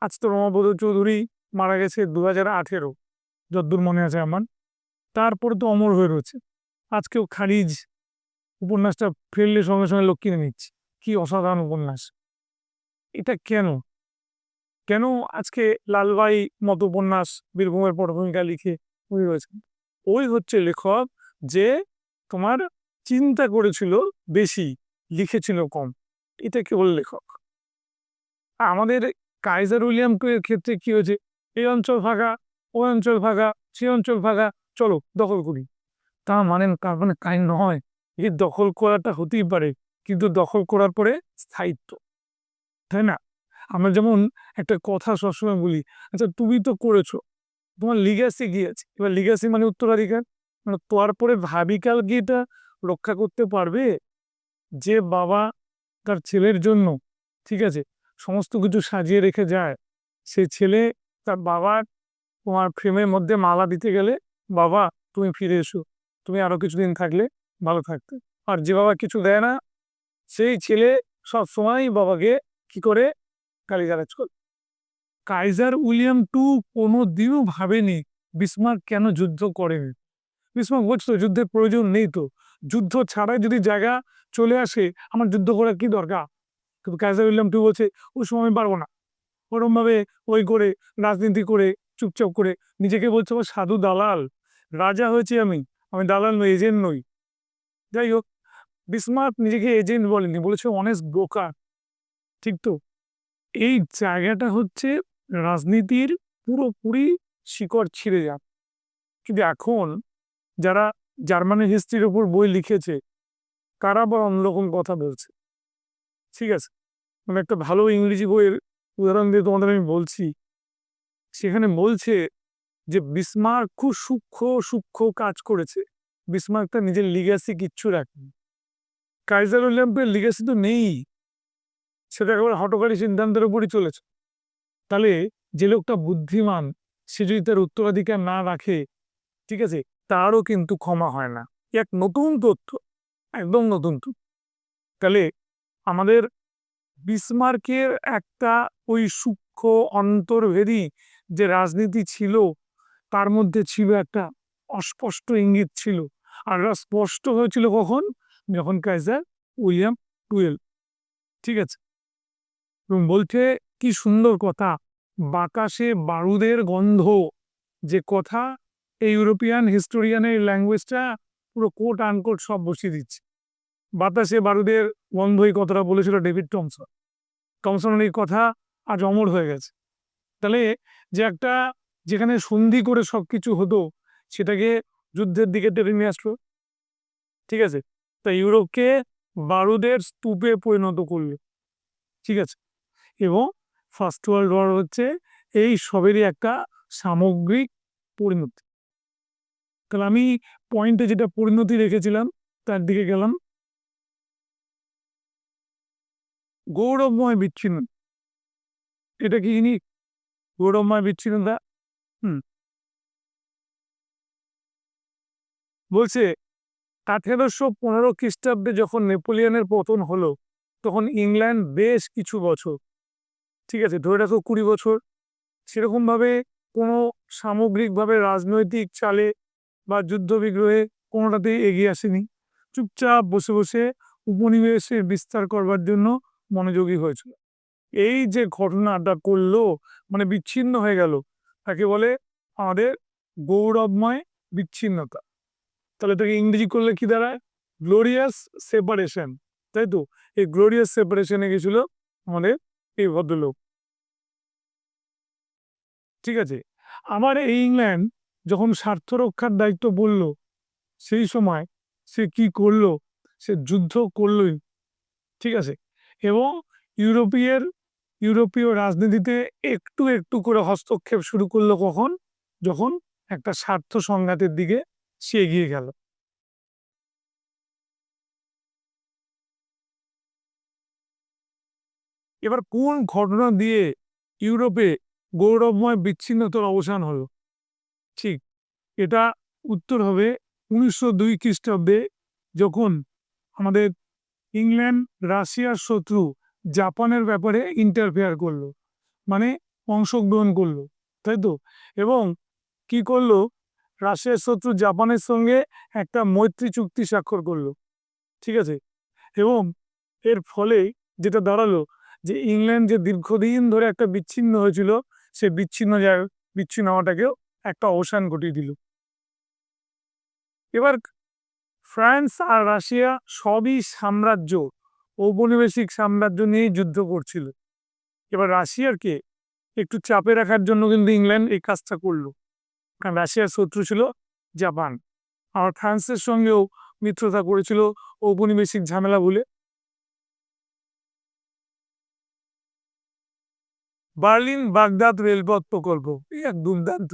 আজ তো রমাপদ চৌধুরী মারা গেছে 2018, যদ্দূর মনে আছে আমার। তারপরে তো অমর হয়ে রয়েছে, আজকেও খারিজ উপন্যাসটা ফেললে সঙ্গে সঙ্গে লোক কিনে নিচ্ছে, কি অসাধারণ উপন্যাস। এটা কেন কেন আজকে লালবাই মতো উপন্যাস বীরভূমের পটভূমিকা লিখে উনি রয়েছেন? ওই হচ্ছে লেখক যে তোমার চিন্তা করেছিল বেশি, লিখেছিল কম, এটা কেবল লেখক। আমাদের কাইজার উইলিয়াম টু এর ক্ষেত্রে কি হয়েছে, এই অঞ্চল ফাঁকা, ওই অঞ্চল ফাঁকা, সে অঞ্চল ফাঁকা, চলো দখল করি। তার মানে কাহিনী নয়, এই দখল করাটা হতেই পারে, কিন্তু দখল করার পরে স্থায়িত্ব, তাই না? আমরা যেমন একটা কথা সবসময় বলি, আচ্ছা তুমি তো করেছো, তোমার লিগ্যাসি কি আছে? এবার লিগ্যাসি মানে উত্তরাধিকার, মানে তোর পরে ভাবিকাল কি এটা রক্ষা করতে পারবে? যে বাবা তার ছেলের জন্য, ঠিক আছে, সমস্ত কিছু সাজিয়ে রেখে যায়, সে ছেলে তার বাবার তোমার ফ্রেমের মধ্যে মালা দিতে গেলে, বাবা তুমি ফিরে এসো, তুমি আরো কিছুদিন থাকলে ভালো থাকতে। আর যে বাবা কিছু দেয় না, সেই ছেলে সব সময় বাবাকে কি করে গালিগালাজ করে। কাইজার উইলিয়াম টু কোনোদিনও ভাবেনি বিসমার্ক কেন যুদ্ধ করেনি। বিসমার্ক বুঝতো যুদ্ধের প্রয়োজন নেই, তো যুদ্ধ ছাড়াই যদি জায়গা চলে আসে আমার যুদ্ধ করার কি দরকার। কিন্তু কাইজার উইলিয়াম টু বলছে ওই সময় পারবো না, ওরম ভাবে ওই করে রাজনীতি করে চুপচাপ করে নিজেকে বলছে ও সাধু দালাল, রাজা হয়েছি আমি, আমি দালাল নই, এজেন্ট নই। যাই হোক, বিসমার্ক নিজেকে এজেন্ট বলেনি, বলেছে অনেস্ট ব্রোকার, ঠিক তো। এই জায়গাটা হচ্ছে রাজনীতির পুরোপুরি শিকড় ছিঁড়ে যাক। কিন্তু এখন যারা জার্মানির হিস্ট্রির উপর বই লিখেছে তারা আবার অন্যরকম কথা বলছে। ঠিক আছে, মানে একটা ভালো ইংরেজি বইয়ের উদাহরণ দিয়ে তোমাদের আমি বলছি। সেখানে বলছে যে বিসমার্ক খুব সূক্ষ্ম সূক্ষ্ম কাজ করেছে, বিসমার্ক তার নিজের লিগ্যাসি কিচ্ছু রাখেনি। কাইজার উইলিয়ামের লিগ্যাসি তো নেই, সেটা একেবারে হঠকারী সিদ্ধান্তের উপরই চলেছে। তাহলে যে লোকটা বুদ্ধিমান সে যদি তার উত্তরাধিকার না রাখে, ঠিক আছে, তারও কিন্তু ক্ষমা হয় না। এক নতুন তথ্য, একদম নতুন তথ্য। তাহলে আমাদের বিসমার্কের একটা ওই সূক্ষ্ম অন্তর্ভেদী যে রাজনীতি ছিল তার মধ্যে ছিল একটা অস্পষ্ট ইঙ্গিত ছিল, আর স্পষ্ট হয়েছিল কখন? যখন কাইজার উইলিয়াম 12, ঠিক আছে, এবং বলছে কি সুন্দর কথা, বাতাসে বারুদের গন্ধ, যে কথা এই ইউরোপিয়ান হিস্টোরিয়ানের ল্যাঙ্গুয়েজটা পুরো কোট আনকোট সব বসিয়ে দিচ্ছে। বাতাসে বারুদের গন্ধ, এই কথাটা বলেছিল ডেভিড টমসন। টমসনের এই কথা আজ অমর হয়ে গেছে। তাহলে যে একটা যেখানে সন্ধি করে সবকিছু হতো সেটাকে যুদ্ধের দিকে টেনে নিয়ে আসলো, ঠিক আছে, তা ইউরোপকে বারুদের স্তূপে পরিণত করলো, ঠিক আছে। এবং ফার্স্ট ওয়ার্ল্ড ওয়ার হচ্ছে এই সবেরই একটা সামগ্রিক পরিণতি। তাহলে আমি পয়েন্টে যেটা পরিণতি রেখেছিলাম তার দিকে গেলাম। গৌরবময় বিচ্ছিন্ন, এটা কি জিনিস? গৌরবময় বিচ্ছিন্নতা বলছে 1815 খ্রিস্টাব্দে যখন নেপোলিয়নের পতন হলো তখন ইংল্যান্ড বেশ কিছু বছর, ঠিক আছে, ধরে রাখো 20 বছর, সেরকমভাবে কোনো সামগ্রিকভাবে রাজনৈতিক চালে বা যুদ্ধ বিগ্রহে কোনোটাতেই এগিয়ে আসেনি। চুপচাপ বসে বসে উপনিবেশের বিস্তার করবার জন্য মনোযোগী হয়েছিল। এই যে ঘটনাটা করলো, মানে বিচ্ছিন্ন হয়ে গেল, তাকে বলে আমাদের গৌরবময় বিচ্ছিন্নতা। তাহলে এটাকে ইংরেজি করলে কি দাঁড়ায়? গ্লোরিয়াস সেপারেশন, তাই তো? এই গ্লোরিয়াস সেপারেশনে গেছিল আমাদের এই ভদ্রলোক, ঠিক আছে। আমার এই ইংল্যান্ড যখন স্বার্থ রক্ষার দায়িত্ব বলল, সেই সময় সে কি করলো? সে যুদ্ধ করলই, ঠিক আছে, এবং ইউরোপীয় রাজনীতিতে একটু একটু করে হস্তক্ষেপ শুরু করলো কখন? যখন একটা স্বার্থ সংঘাতের দিকে সে এগিয়ে গেল। এবার কোন ঘটনা দিয়ে ইউরোপে গৌরবময় বিচ্ছিন্নতার অবসান হলো? ঠিক, এটা উত্তর হবে 1902 খ্রিস্টাব্দে, যখন আমাদের ইংল্যান্ড রাশিয়ার শত্রু জাপানের ব্যাপারে ইন্টারফেয়ার করলো, মানে অংশগ্রহণ করলো, তাই তো। এবং কি করলো? রাশিয়ার শত্রু জাপানের সঙ্গে একটা মৈত্রী চুক্তি স্বাক্ষর করলো, ঠিক আছে। এবং এর ফলে যেটা দাঁড়ালো যে ইংল্যান্ড যে দীর্ঘদিন ধরে একটা বিচ্ছিন্ন হয়েছিল, সে বিচ্ছিন্ন হওয়াটাকেও একটা অবসান ঘটিয়ে দিল। এবার ফ্রান্স আর রাশিয়া সবই সাম্রাজ্য, ঔপনিবেশিক সাম্রাজ্য নিয়েই যুদ্ধ করছিল। এবার রাশিয়ারকে একটু চাপে রাখার জন্য কিন্তু ইংল্যান্ড এই কাজটা করলো, কারণ রাশিয়ার শত্রু ছিল জাপান, আর ফ্রান্সের সঙ্গেও মিত্রতা করেছিল ঔপনিবেশিক ঝামেলা বলে। বার্লিন বাগদাদ রেলপথ প্রকল্প, এক দুর্দান্ত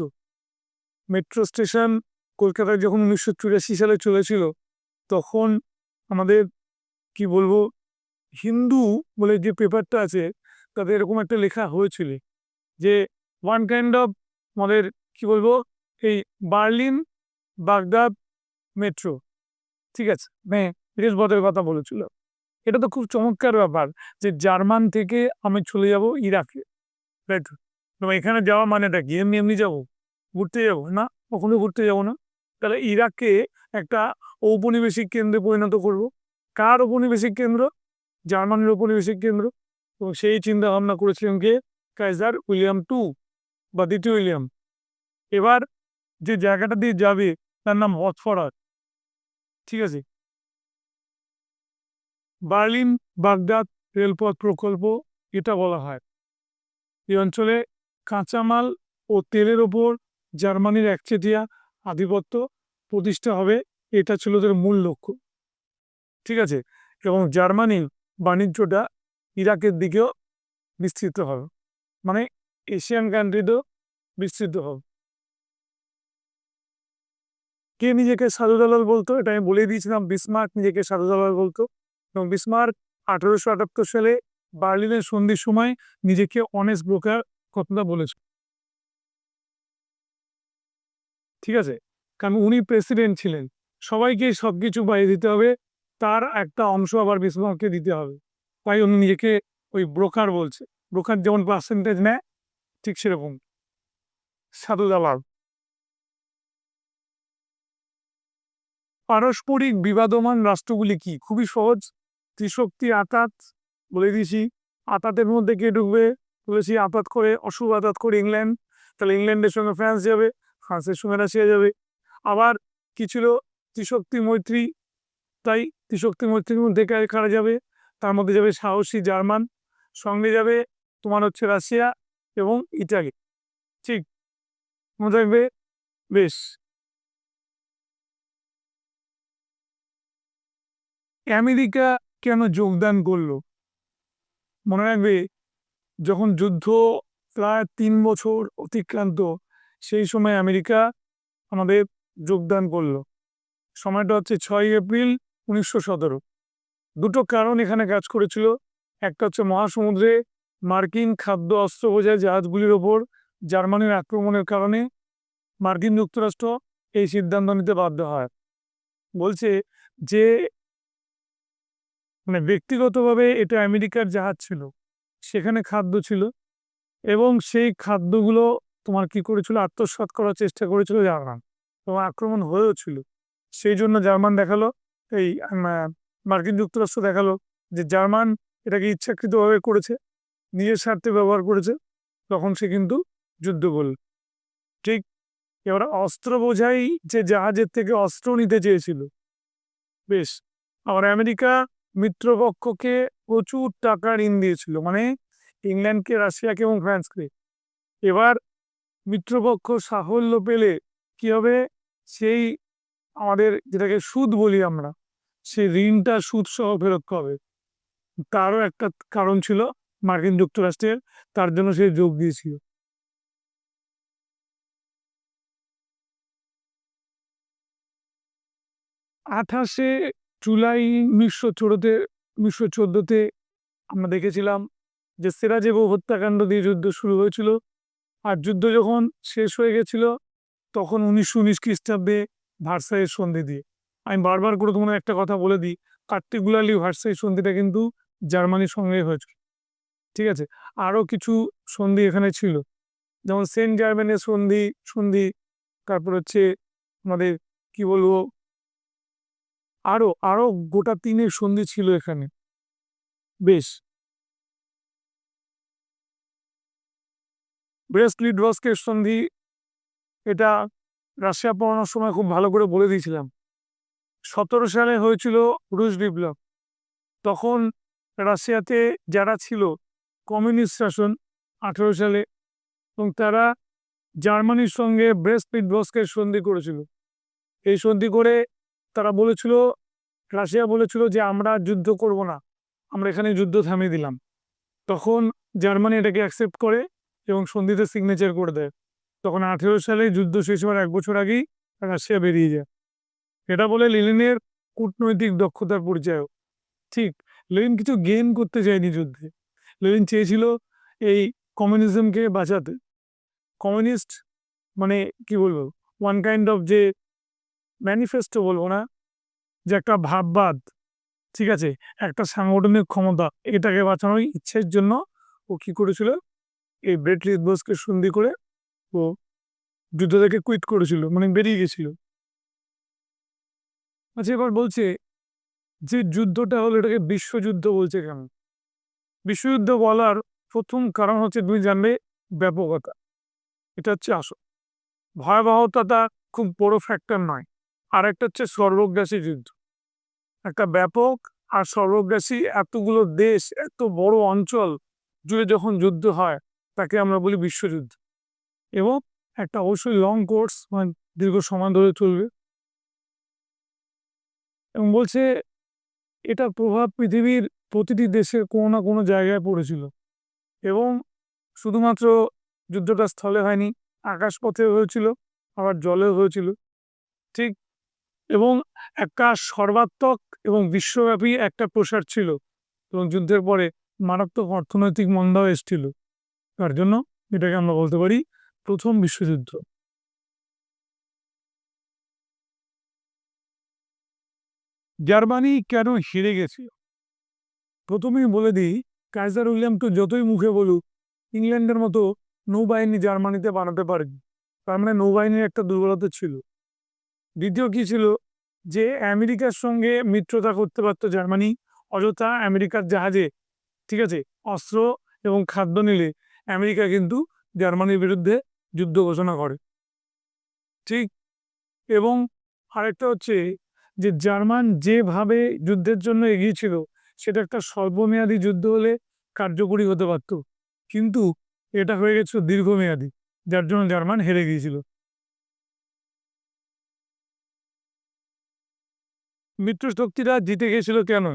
মেট্রো স্টেশন কলকাতায় যখন 1984 সালে চলেছিল, তখন আমাদের কি বলবো, হিন্দু বলে যে পেপারটা আছে তাতে এরকম একটা লেখা হয়েছিল যে ওয়ান কাইন্ড অফ আমাদের কি বলবো, এই বার্লিন বাগদাদ মেট্রো, ঠিক আছে, মানে রেলপথের কথা বলেছিল। এটা তো খুব চমৎকার ব্যাপার যে জার্মান থেকে আমি চলে যাব ইরাকে, রাইট? এখানে যাওয়া মানেটা কি? এমনি এমনি যাবো? ঘুরতে যাবো না? কখনো ঘুরতে যাবো না। তাহলে ইরাককে একটা ঔপনিবেশিক কেন্দ্রে পরিণত করব। কার ঔপনিবেশিক কেন্দ্র? জার্মানির ঔপনিবেশিক কেন্দ্র। এবং সেই চিন্তা ভাবনা করেছিলেন কে? কাইজার উইলিয়াম 2 বা দ্বিতীয় উইলিয়াম। এবার যে জায়গাটা দিয়ে যাবে তার নাম বসফরাস, ঠিক আছে। বার্লিন বাগদাদ রেলপথ প্রকল্প এটা বলা হয়। এই অঞ্চলে কাঁচামাল ও তেলের ওপর জার্মানির একচেটিয়া আধিপত্য প্রতিষ্ঠা হবে, এটা ছিল ওদের মূল লক্ষ্য। ঠিক আছে, এবং জার্মানির বাণিজ্যটা ইরাকের দিকেও বিস্তৃত হবে, মানে এশিয়ান কান্ট্রিতেও বিস্তৃত হবে। কে নিজেকে সাধু দালাল বলতো এটা আমি বলে দিয়েছিলাম, বিসমার্ক নিজেকে সাধু দালাল বলতো। এবং বিসমার্ক 1878 সালে বার্লিনের সন্ধির সময় নিজেকে অনেস্ট ব্রোকার কথাটা বলেছে। ঠিক আছে, কারণ উনি প্রেসিডেন্ট ছিলেন, সবাইকে সবকিছু বাইরে দিতে হবে, তার একটা অংশ আবার বিসমার্ককে দিতে হবে, তাই উনি নিজেকে ওই ব্রোকার বলছে। ব্রোকার যেমন পার্সেন্টেজ নেয়, ঠিক সেরকম সাধু দালাল। পারস্পরিক বিবাদমান রাষ্ট্রগুলি কি? খুবই সহজ, ত্রিশক্তি আতাত বলে দিয়েছি। আতাতের মধ্যে কে ঢুকবে বলেছি, আতাত করে অশুভ আতাত করে ইংল্যান্ড, তাহলে ইংল্যান্ডের সঙ্গে ফ্রান্স যাবে, ফ্রান্সের সঙ্গে রাশিয়া যাবে। আবার কি ছিল, ত্রিশক্তি মৈত্রী, তাই ত্রিশক্তি মৈত্রীর মধ্যে কারা যাবে, তার মধ্যে যাবে সাহসী জার্মান, সঙ্গে যাবে তোমার হচ্ছে রাশিয়া এবং ইটালি। ঠিক মনে রাখবে, বেশ। আমেরিকা কেন যোগদান করলো? মনে রাখবে, যখন যুদ্ধ প্রায় 3 বছর অতিক্রান্ত, সেই সময় আমেরিকা আমাদের যোগদান করলো। সময়টা হচ্ছে 6 এপ্রিল 1917। দুটো কারণ এখানে কাজ করেছিল। একটা হচ্ছে মহাসমুদ্রে মার্কিন খাদ্য অস্ত্র বোঝাই জাহাজগুলির ওপর জার্মানির আক্রমণের কারণে মার্কিন যুক্তরাষ্ট্র এই সিদ্ধান্ত নিতে বাধ্য হয়। বলছে যে মানে ব্যক্তিগতভাবে এটা আমেরিকার জাহাজ ছিল, সেখানে খাদ্য ছিল, এবং সেই খাদ্যগুলো তোমার কি করেছিল, আত্মসাৎ করার চেষ্টা করেছিল জার্মান, এবং আক্রমণ হয়েও ছিল। সেই জন্য জার্মান দেখালো, এই মার্কিন যুক্তরাষ্ট্র দেখালো যে জার্মান এটাকে ইচ্ছাকৃতভাবে করেছে, নিজের স্বার্থে ব্যবহার করেছে, তখন সে কিন্তু যুদ্ধ করল। ঠিক, এবার অস্ত্র বোঝাই যে জাহাজের থেকে অস্ত্র নিতে চেয়েছিল, বেশ। আবার আমেরিকা মিত্রপক্ষকে প্রচুর টাকা ঋণ দিয়েছিল, মানে ইংল্যান্ডকে, রাশিয়াকে এবং ফ্রান্সকে। এবার মিত্রপক্ষ সাফল্য পেলে কি হবে, সেই আমাদের যেটাকে সুদ বলি আমরা, সেই ঋণটা সুদ সহ ফেরত পাবে। তারও একটা কারণ ছিল মার্কিন যুক্তরাষ্ট্রের, তার জন্য সে যোগ দিয়েছিল। 28 জুলাই 1914-তে আমরা দেখেছিলাম যে সেরাজেভো হত্যাকাণ্ড দিয়ে যুদ্ধ শুরু হয়েছিল। আর যুদ্ধ যখন শেষ হয়ে গেছিল, তখন 1919 খ্রিস্টাব্দে ভার্সাইয়ের সন্ধি দিয়ে। আমি বারবার করে তোমার একটা কথা বলে দিই, পার্টিকুলারলি ভার্সাই সন্ধিটা কিন্তু জার্মানির সঙ্গে হয়েছিল। ঠিক আছে, আরও কিছু সন্ধি এখানে ছিল, যেমন সেন্ট জার্মেনের সন্ধি সন্ধি তারপর হচ্ছে আমাদের কি বলবো, আরো আরো গোটা 3 সন্ধি ছিল এখানে, বেশ। ব্রেস্ট লিটভস্কের সন্ধি, এটা রাশিয়া পড়ানোর সময় খুব ভালো করে বলে দিয়েছিলাম। 17 সালে হয়েছিল রুশ বিপ্লব, তখন রাশিয়াতে যারা ছিল কমিউনিস্ট শাসন 18 সালে, এবং তারা জার্মানির সঙ্গে ব্রেস্ট লিটভস্কের সন্ধি করেছিল। এই সন্ধি করে তারা বলেছিল, রাশিয়া বলেছিল যে আমরা যুদ্ধ করব না, আমরা এখানে যুদ্ধ থামিয়ে দিলাম। তখন জার্মানি এটাকে অ্যাকসেপ্ট করে এবং সন্ধিতে সিগনেচার করে দেয়। তখন 18 সালে যুদ্ধ শেষ হওয়ার 1 বছর আগেই রাশিয়া বেরিয়ে যায়। এটা বলে লেনিনের কূটনৈতিক দক্ষতার পরিচয়। ঠিক, লেনিন কিছু গেইন করতে চায়নি যুদ্ধে, লেনিন চেয়েছিল এই কমিউনিজমকে বাঁচাতে। কমিউনিস্ট মানে কি বলবো, ওয়ান কাইন্ড অফ যে ম্যানিফেস্টো বলবো না, যে একটা ভাববাদ, ঠিক আছে, একটা সাংগঠনিক ক্ষমতা, এটাকে বাঁচানোর ইচ্ছের জন্য ও কি করেছিল, এই ব্রেস্ট লিটভস্কের সন্ধি করে ও যুদ্ধ থেকে কুইট করেছিল, মানে বেরিয়ে গেছিল। আচ্ছা, এবার বলছে যে যুদ্ধটা হলো, এটাকে বিশ্বযুদ্ধ বলছে কেন? বিশ্বযুদ্ধ বলার প্রথম কারণ হচ্ছে, তুমি জানবে, ব্যাপকতা। এটা হচ্ছে আসল ভয়াবহতাটা, খুব বড় ফ্যাক্টর নয়। আর একটা হচ্ছে সর্বগ্রাসী যুদ্ধ, একটা ব্যাপক আর সর্বগ্রাসী, এতগুলো দেশ, এত বড় অঞ্চল জুড়ে যখন যুদ্ধ হয়, তাকে আমরা বলি বিশ্বযুদ্ধ। এবং একটা অবশ্যই লং কোর্স, মানে দীর্ঘ সময় ধরে চলবে, এবং বলছে এটার প্রভাব পৃথিবীর প্রতিটি দেশের কোনো না কোনো জায়গায় পড়েছিল। এবং শুধুমাত্র যুদ্ধটা স্থলে হয়নি, আকাশপথে হয়েছিল, আবার জলেও হয়েছিল। ঠিক। এবং একটা সর্বাত্মক এবং বিশ্বব্যাপী একটা প্রসার ছিল, এবং যুদ্ধের পরে মারাত্মক অর্থনৈতিক মন্দাও এসেছিল। তার জন্য এটাকে আমরা বলতে পারি প্রথম বিশ্বযুদ্ধ। জার্মানি কেন হেরে গেছে? প্রথমেই বলে দিই, কাইজার উইলিয়াম তো যতই মুখে বলুক ইংল্যান্ডের মতো নৌবাহিনী জার্মানিতে বানাতে পারেনি। তার মানে নৌবাহিনীর একটা দুর্বলতা ছিল। দ্বিতীয় কি ছিল, যে আমেরিকার সঙ্গে মিত্রতা করতে পারতো জার্মানি, অযথা আমেরিকার জাহাজে, ঠিক আছে, অস্ত্র এবং খাদ্য নিলে আমেরিকা কিন্তু জার্মানির বিরুদ্ধে যুদ্ধ ঘোষণা করে। ঠিক। এবং আরেকটা হচ্ছে যে জার্মান যেভাবে যুদ্ধের জন্য এগিয়েছিল সেটা একটা স্বল্পমেয়াদী যুদ্ধ হলে কার্যকরী হতে পারত, কিন্তু এটা হয়ে গেছিল দীর্ঘমেয়াদী, যার জন্য জার্মান হেরে গিয়েছিল। মিত্রশক্তিরা জিতে গেছিল কেন?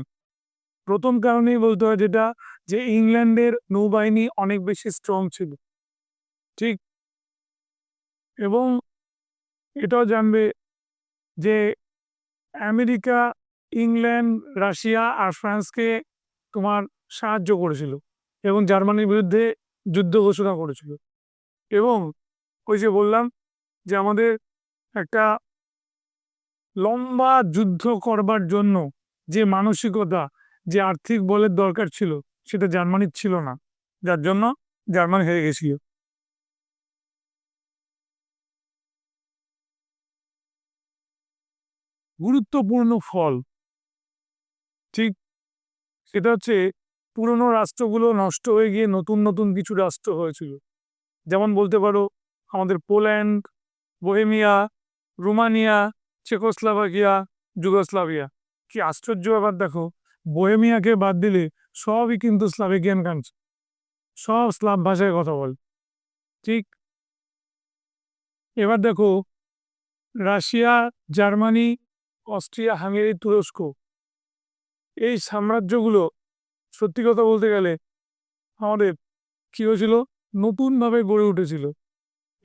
প্রথম কারণেই বলতে হয় যেটা, যে ইংল্যান্ডের নৌবাহিনী অনেক বেশি স্ট্রং ছিল। ঠিক। এবং এটাও জানবে যে আমেরিকা, ইংল্যান্ড, রাশিয়া আর ফ্রান্সকে তোমার সাহায্য করেছিল এবং জার্মানির বিরুদ্ধে যুদ্ধ ঘোষণা করেছিল। এবং ওই যে বললাম যে আমাদের একটা লম্বা যুদ্ধ করবার জন্য যে মানসিকতা, যে আর্থিক বলের দরকার ছিল, সেটা জার্মানির ছিল না, যার জন্য জার্মান হেরে গেছিল। গুরুত্বপূর্ণ ফল। ঠিক। সেটা হচ্ছে পুরনো রাষ্ট্রগুলো নষ্ট হয়ে গিয়ে নতুন নতুন কিছু রাষ্ট্র হয়েছিল। যেমন বলতে পারো আমাদের Poland, Bohemia, Romania, Czechoslovakia, Yugoslavia. কি আশ্চর্য ব্যাপার দেখো, বোহেমিয়াকে বাদ দিলে সবই কিন্তু স্লাভিকিয়ান কান্ট্রি, সব স্লাভ ভাষায় কথা বলে। ঠিক। এবার দেখো রাশিয়া, জার্মানি, অস্ট্রিয়া, হাঙ্গেরি, তুরস্ক, এই সাম্রাজ্যগুলো সত্যি কথা বলতে গেলে আমাদের কি হয়েছিল, নতুনভাবে গড়ে উঠেছিল,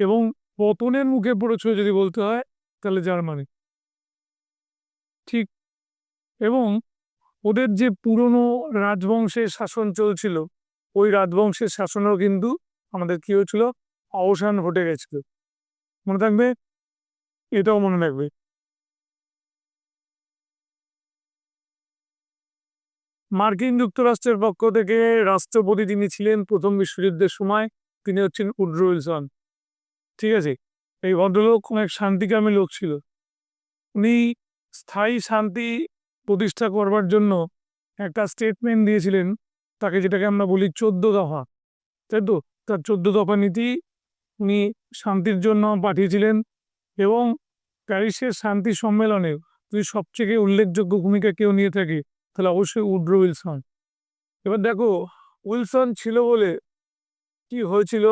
এবং পতনের মুখে পড়েছিল যদি বলতে হয় তাহলে জার্মানি। ঠিক। এবং ওদের যে পুরনো রাজবংশের শাসন চলছিল, ওই রাজবংশের শাসনেও কিন্তু আমাদের কি হয়েছিল, অবসান ঘটে গেছিল। মনে থাকবে, এটাও মনে রাখবে। মার্কিন যুক্তরাষ্ট্রের পক্ষ থেকে রাষ্ট্রপতি যিনি ছিলেন প্রথম বিশ্বযুদ্ধের সময়, তিনি হচ্ছেন উড্রো উইলসন। ঠিক আছে। এই ভদ্রলোক অনেক শান্তিকামী লোক ছিল। উনি স্থায়ী শান্তি প্রতিষ্ঠা করবার জন্য একটা স্টেটমেন্ট দিয়েছিলেন, তাকে যেটাকে আমরা বলি 14 দফা, তাই তো? তার 14 দফা নীতি উনি শান্তির জন্য পাঠিয়েছিলেন। এবং প্যারিসের শান্তি সম্মেলনে যদি সবচেয়ে উল্লেখযোগ্য ভূমিকা কেউ নিয়ে থাকে তাহলে অবশ্যই উড্রো উইলসন। এবার দেখো উইলসন ছিল বলে কি হয়েছিল,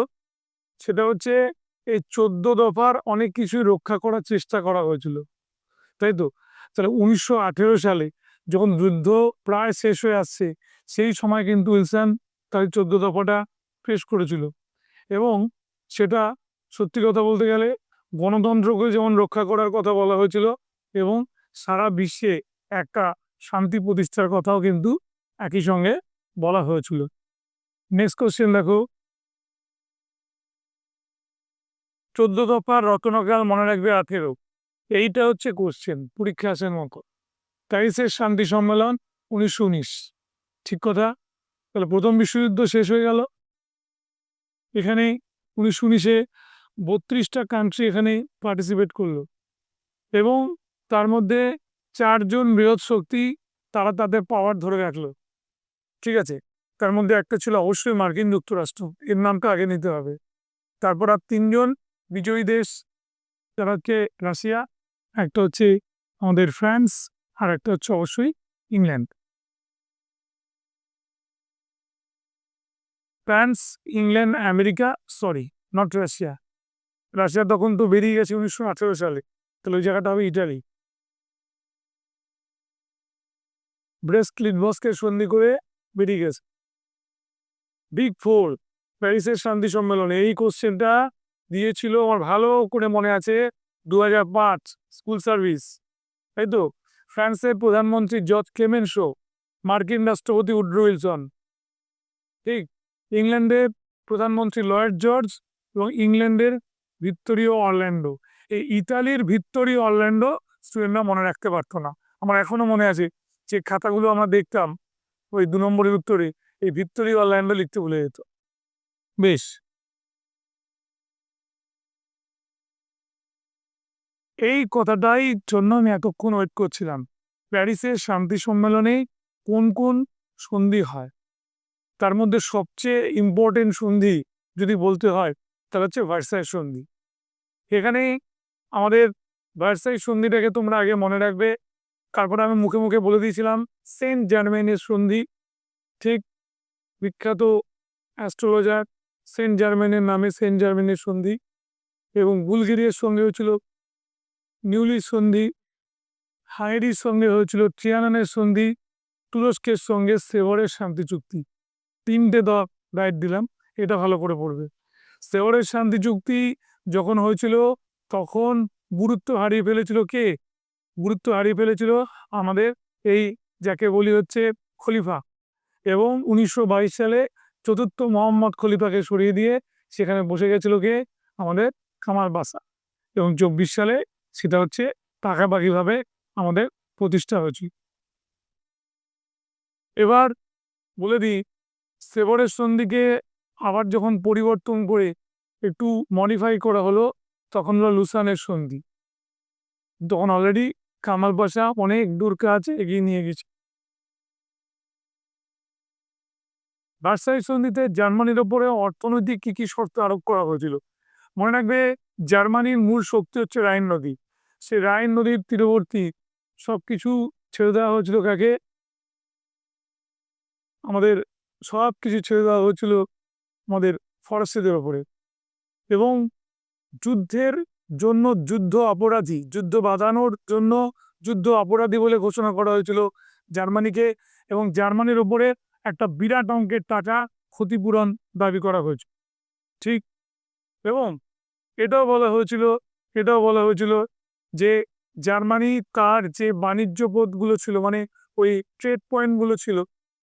সেটা হচ্ছে এই 14 দফার অনেক কিছুই রক্ষা করার চেষ্টা করা হয়েছিল, তাই তো? তাহলে 1918 সালে যখন যুদ্ধ প্রায় শেষ হয়ে আসছে, সেই সময় কিন্তু উইলসন তার 14 দফাটা পেশ করেছিল। এবং সেটা সত্যি কথা বলতে গেলে গণতন্ত্রকে যেমন রক্ষা করার কথা বলা হয়েছিল, এবং সারা বিশ্বে একটা শান্তি প্রতিষ্ঠার কথাও কিন্তু একই সঙ্গে বলা হয়েছিল। নেক্সট কোশ্চেন দেখো, 14 দফার রত্নকাল মনে রাখবে 18। এইটা হচ্ছে কোশ্চেন, পরীক্ষা আসার মতো। প্যারিসের শান্তি সম্মেলন 1919, ঠিক কথা। তাহলে প্রথম বিশ্বযুদ্ধ শেষ হয়ে গেল এখানে 1919-এ। 32টা কান্ট্রি এখানে পার্টিসিপেট করলো, এবং তার মধ্যে 4জন বৃহৎ শক্তি তারা তাদের পাওয়ার ধরে রাখলো। ঠিক আছে। তার মধ্যে একটা ছিল অবশ্যই মার্কিন যুক্তরাষ্ট্র, এর নামটা আগে নিতে হবে। তারপর আর 3জন বিজয়ী দেশ, যারা হচ্ছে রাশিয়া, একটা হচ্ছে আমাদের ফ্রান্স, আর একটা হচ্ছে অবশ্যই England. France, England, America, sorry not Russia, Russia তখন তো বেরিয়ে গেছে 1918 সালে, তাহলে ওই জায়গাটা হবে ইটালি। ব্রেস্ট লিটভসকে সন্ধি করে বেরিয়ে গেছে। বিগ ফোর, প্যারিসের শান্তি সম্মেলনে, এই কোশ্চেনটা দিয়েছিল আমার ভালো করে মনে আছে 2005 স্কুল সার্ভিস, তাই তো। ফ্রান্সের প্রধানমন্ত্রী জর্জ ক্লেমেন্সো, মার্কিন রাষ্ট্রপতি উড্রো উইলসন, ঠিক। ইংল্যান্ডের প্রধানমন্ত্রী লয়েড জর্জ এবং ইংল্যান্ডের ভিক্টোরিয়া অরল্যান্ডো। এই ইতালির ভিক্টোরিয়া অরল্যান্ডো স্টুডেন্টরা মনে রাখতে পারতো না। আমার এখনো মনে আছে যে খাতাগুলো আমরা দেখতাম ওই 2 নম্বরের উত্তরে এই ভিক্টোরিয়া অরল্যান্ডো লিখতে ভুলে যেত। বেশ, এই কথাটাই জন্য আমি এতক্ষণ ওয়েট করছিলাম। প্যারিসের শান্তি সম্মেলনে কোন কোন সন্ধি হয়, তার মধ্যে সবচেয়ে ইম্পর্টেন্ট সন্ধি যদি বলতে হয় তাহলে হচ্ছে ভার্সাই সন্ধি। এখানে আমাদের ভার্সাই সন্ধিটাকে তোমরা আগে মনে রাখবে, তারপরে আমি মুখে মুখে বলে দিয়েছিলাম সেন্ট জার্মেনের সন্ধি, ঠিক। বিখ্যাত অ্যাস্ট্রোলজার সেন্ট জার্মেনের নামে সেন্ট জার্মেনের সন্ধি। এবং বুলগেরিয়ার সঙ্গে হয়েছিল নিউলি সন্ধি, হাঙ্গেরির সঙ্গে হয়েছিল ট্রিয়ানানের সন্ধি, তুরস্কের সঙ্গে সেভরের শান্তি চুক্তি। 3টে রাইট দিলাম, এটা ভালো করে পড়বে। সেভরের শান্তি চুক্তি যখন হয়েছিল তখন গুরুত্ব হারিয়ে ফেলেছিল কে? গুরুত্ব হারিয়ে ফেলেছিল আমাদের এই যাকে বলি হচ্ছে খলিফা। এবং 1922 সালে 4র্থ মোহাম্মদ খলিফাকে সরিয়ে দিয়ে সেখানে বসে গেছিল কে? আমাদের কামাল বাসা। এবং 24 সালে সেটা হচ্ছে পাকাপাকিভাবে আমাদের প্রতিষ্ঠা হয়েছে। এবার বলে দিই, সেভরের সন্ধিকে আবার যখন পরিবর্তন করে একটু মডিফাই করা হলো তখন হলো লুসানের সন্ধি। তখন অলরেডি কামাল পাশা অনেক দূর কাজ এগিয়ে নিয়ে গেছে। ভার্সাই সন্ধিতে জার্মানির ওপরে অর্থনৈতিক কি কি শর্ত আরোপ করা হয়েছিল মনে রাখবে। জার্মানির মূল শক্তি হচ্ছে রাইন নদী। সেই রাইন নদীর তীরবর্তী সবকিছু ছেড়ে দেওয়া হয়েছিল কাকে? আমাদের সব কিছু ছেড়ে দেওয়া হয়েছিল আমাদের ফরাসিদের ওপরে। এবং যুদ্ধের জন্য যুদ্ধ অপরাধী, যুদ্ধ বাঁধানোর জন্য যুদ্ধ অপরাধী বলে ঘোষণা করা হয়েছিল জার্মানিকে। এবং জার্মানির ওপরে একটা বিরাট অঙ্কের টাকা ক্ষতিপূরণ দাবি করা হয়েছে, ঠিক। এবং এটাও বলা হয়েছিল যে জার্মানি তার যে বাণিজ্য পথগুলো ছিল, মানে ওই ট্রেড পয়েন্টগুলো ছিল,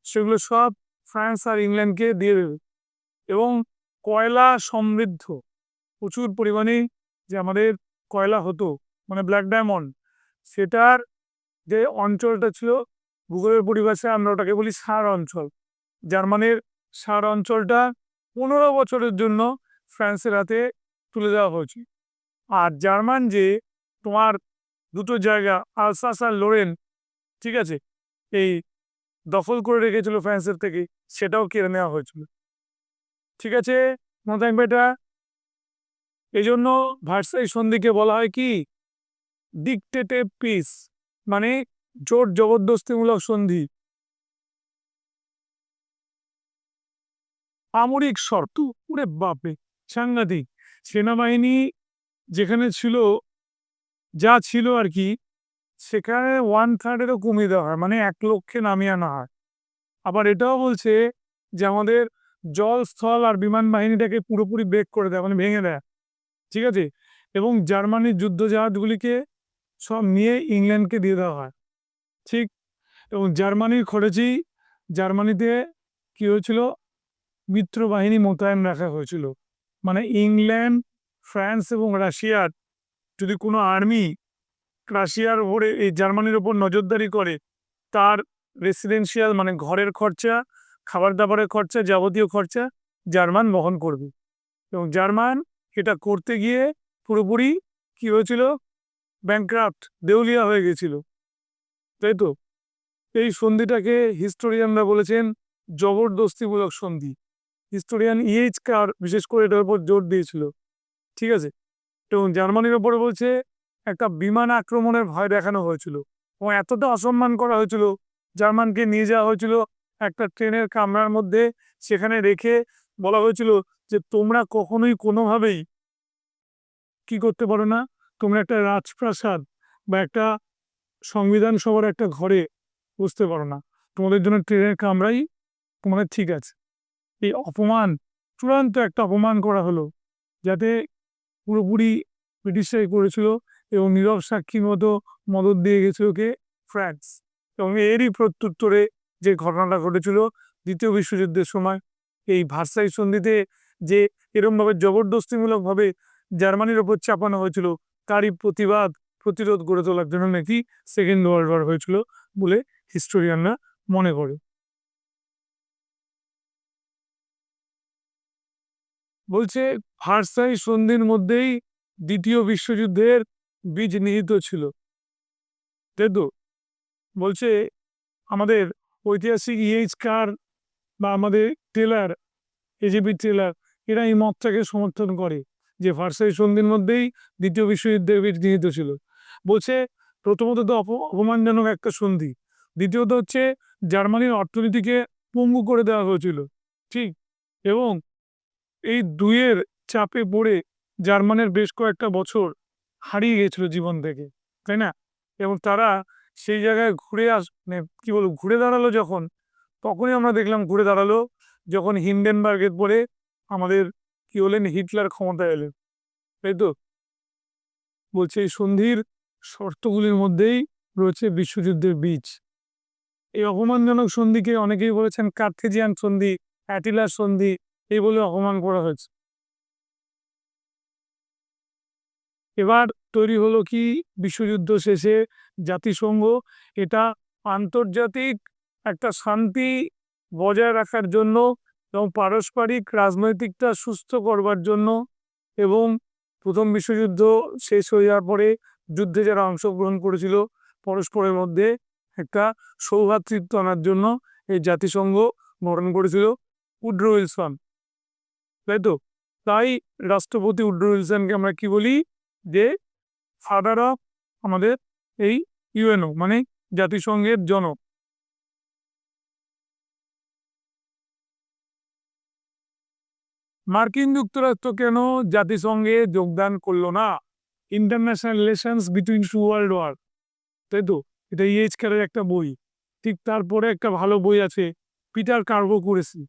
সেগুলো সব ফ্রান্স আর ইংল্যান্ডকে দিয়ে দেবে। এবং কয়লা সমৃদ্ধ প্রচুর পরিমাণে যে আমাদের কয়লা হতো, মানে ব্ল্যাক ডায়মন্ড, সেটার যে অঞ্চলটা ছিল ভূগোলের পরিভাষায় আমরা ওটাকে বলি সার অঞ্চল। জার্মানির সার অঞ্চলটা 15 বছরের জন্য ফ্রান্সের হাতে তুলে দেওয়া হয়েছে। আর জার্মান যে তোমার দুটো জায়গা আলসাস আর লোরেন, ঠিক আছে, এই দখল করে রেখেছিল ফ্রান্সের থেকে, সেটাও কেড়ে নেওয়া হয়েছিল, ঠিক আছে। মনে থাকবে এটা। এই জন্য ভার্সাই সন্ধিকে বলা হয় কি? ডিকটেটিভ পিস, মানে জোর জবরদস্তিমূলক সন্ধি। সামরিক শর্ত, ওরে বাপরে সাংঘাতিক। সেনাবাহিনী যেখানে ছিল, যা ছিল আর কি, সেখানে 1/3-এরও কমিয়ে দেওয়া হয়, মানে 1 লক্ষে নামিয়ে আনা হয়। আবার এটাও বলছে যে আমাদের জল, স্থল আর বিমান বাহিনীটাকে পুরোপুরি ব্রেক করে দেয়, মানে ভেঙে দেয়, ঠিক আছে। এবং জার্মানির যুদ্ধজাহাজগুলিকে সব নিয়ে ইংল্যান্ডকে দিয়ে দেওয়া হয়, ঠিক। এবং জার্মানির খরচেই জার্মানিতে কি হয়েছিল? মিত্র বাহিনী মোতায়েন রাখা হয়েছিল। মানে ইংল্যান্ড, ফ্রান্স এবং রাশিয়ার যদি কোনো আর্মি রাশিয়ার উপরে এই জার্মানির ওপর নজরদারি করে, তার রেসিডেন্সিয়াল মানে ঘরের খরচা, খাবার দাবারের খরচা, যাবতীয় খরচা জার্মান বহন করবে। এবং জার্মান এটা করতে গিয়ে পুরোপুরি কি হয়েছিল? ব্যাংক্রাফট, দেউলিয়া হয়ে গেছিল, তাই তো। এই সন্ধিটাকে হিস্টোরিয়ানরা বলেছেন জবরদস্তিমূলক সন্ধি। হিস্টোরিয়ান কার বিশেষ করে এটার উপর জোর দিয়েছিল, ঠিক আছে। এবং জার্মানির ওপরে বলছে একটা বিমান আক্রমণের ভয় দেখানো হয়েছিল এবং এতটা অসম্মান করা হয়েছিল, জার্মানকে নিয়ে যাওয়া হয়েছিল একটা ট্রেনের কামরার মধ্যে, সেখানে রেখে বলা হয়েছিল যে তোমরা কখনোই কোনোভাবেই কি করতে পারো না, তোমরা একটা রাজপ্রাসাদ বা একটা সংবিধান সভার একটা ঘরে বুঝতে পারো না, তোমাদের জন্য ট্রেনের কামরাই তোমাদের ঠিক আছে। এই অপমান, চূড়ান্ত একটা অপমান করা হলো, যাতে পুরোপুরি ব্রিটিশরাই করেছিল এবং নীরব সাক্ষীর মতো মদত দিয়ে গেছিল কে, ফ্রান্স। এবং এরই প্রত্যুত্তরে যে ঘটনাটা ঘটেছিল দ্বিতীয় বিশ্বযুদ্ধের সময়, এই ভার্সাই সন্ধিতে যে এরমভাবে জবরদস্তিমূলকভাবে জার্মানির ওপর চাপানো হয়েছিল, তারই প্রতিরোধ গড়ে তোলার জন্য নাকি সেকেন্ড ওয়ার্ল্ড ওয়ার হয়েছিল বলে হিস্টোরিয়ানরা মনে করে। বলছে ভার্সাই সন্ধির মধ্যেই দ্বিতীয় বিশ্বযুদ্ধের বীজ নিহিত ছিল, তাই তো? বলছে আমাদের ঐতিহাসিক কার বা আমাদের টেলার, এজিবি টেলার, এরা এই মতটাকে সমর্থন করে যে ভার্সাই সন্ধির মধ্যেই দ্বিতীয় বিশ্বযুদ্ধের বীজ নিহিত ছিল। বলছে প্রথমত তো অপমানজনক একটা সন্ধি, দ্বিতীয়ত হচ্ছে জার্মানির অর্থনীতিকে পঙ্গু করে দেওয়া হয়েছিল, ঠিক। এবং এই দুইয়ের চাপে পড়ে জার্মানের বেশ কয়েকটা বছর হারিয়ে গেছিল জীবন থেকে, তাই না? এবং তারা সেই জায়গায় মানে কি বলবো, ঘুরে দাঁড়ালো যখন, তখনই আমরা দেখলাম ঘুরে দাঁড়ালো যখন হিন্ডেনবার্গের পরে আমাদের কি হলেন, হিটলার ক্ষমতায় এলেন, তাই তো? বলছে এই সন্ধির শর্তগুলির মধ্যেই রয়েছে বিশ্বযুদ্ধের বীজ। এই অপমানজনক সন্ধিকে অনেকেই বলেছেন কার্থেজিয়ান সন্ধি, অ্যাটিলার সন্ধি, এই বলে অপমান করা হয়েছে। এবার তৈরি হলো কি, বিশ্বযুদ্ধ শেষে জাতিসংঘ এটা আন্তর্জাতিক একটা শান্তি বজায় রাখার জন্য এবং পারস্পরিক রাজনৈতিকটা সুস্থ করবার জন্য, এবং প্রথম বিশ্বযুদ্ধ শেষ হয়ে যাওয়ার পরে যুদ্ধে যারা অংশগ্রহণ করেছিল পরস্পরের মধ্যে একটা সৌভ্রাতৃত্ব আনার জন্য এই জাতিসংঘ গঠন করেছিল উড্রো উইলসন, তাই তো? তাই রাষ্ট্রপতি উড্রো উইলসনকে আমরা কি বলি, যে ফাদার অফ আমাদের এই ইউএনও, মানে জাতিসংঘের জনক। মার্কিন যুক্তরাষ্ট্র কেন জাতিসংঘে যোগদান করলো না? International relations between two world war, তাই তো? এটা ক্যারের একটা বই। ঠিক তারপরে একটা ভালো বই আছে পিটার কার্ভোকুরেসি।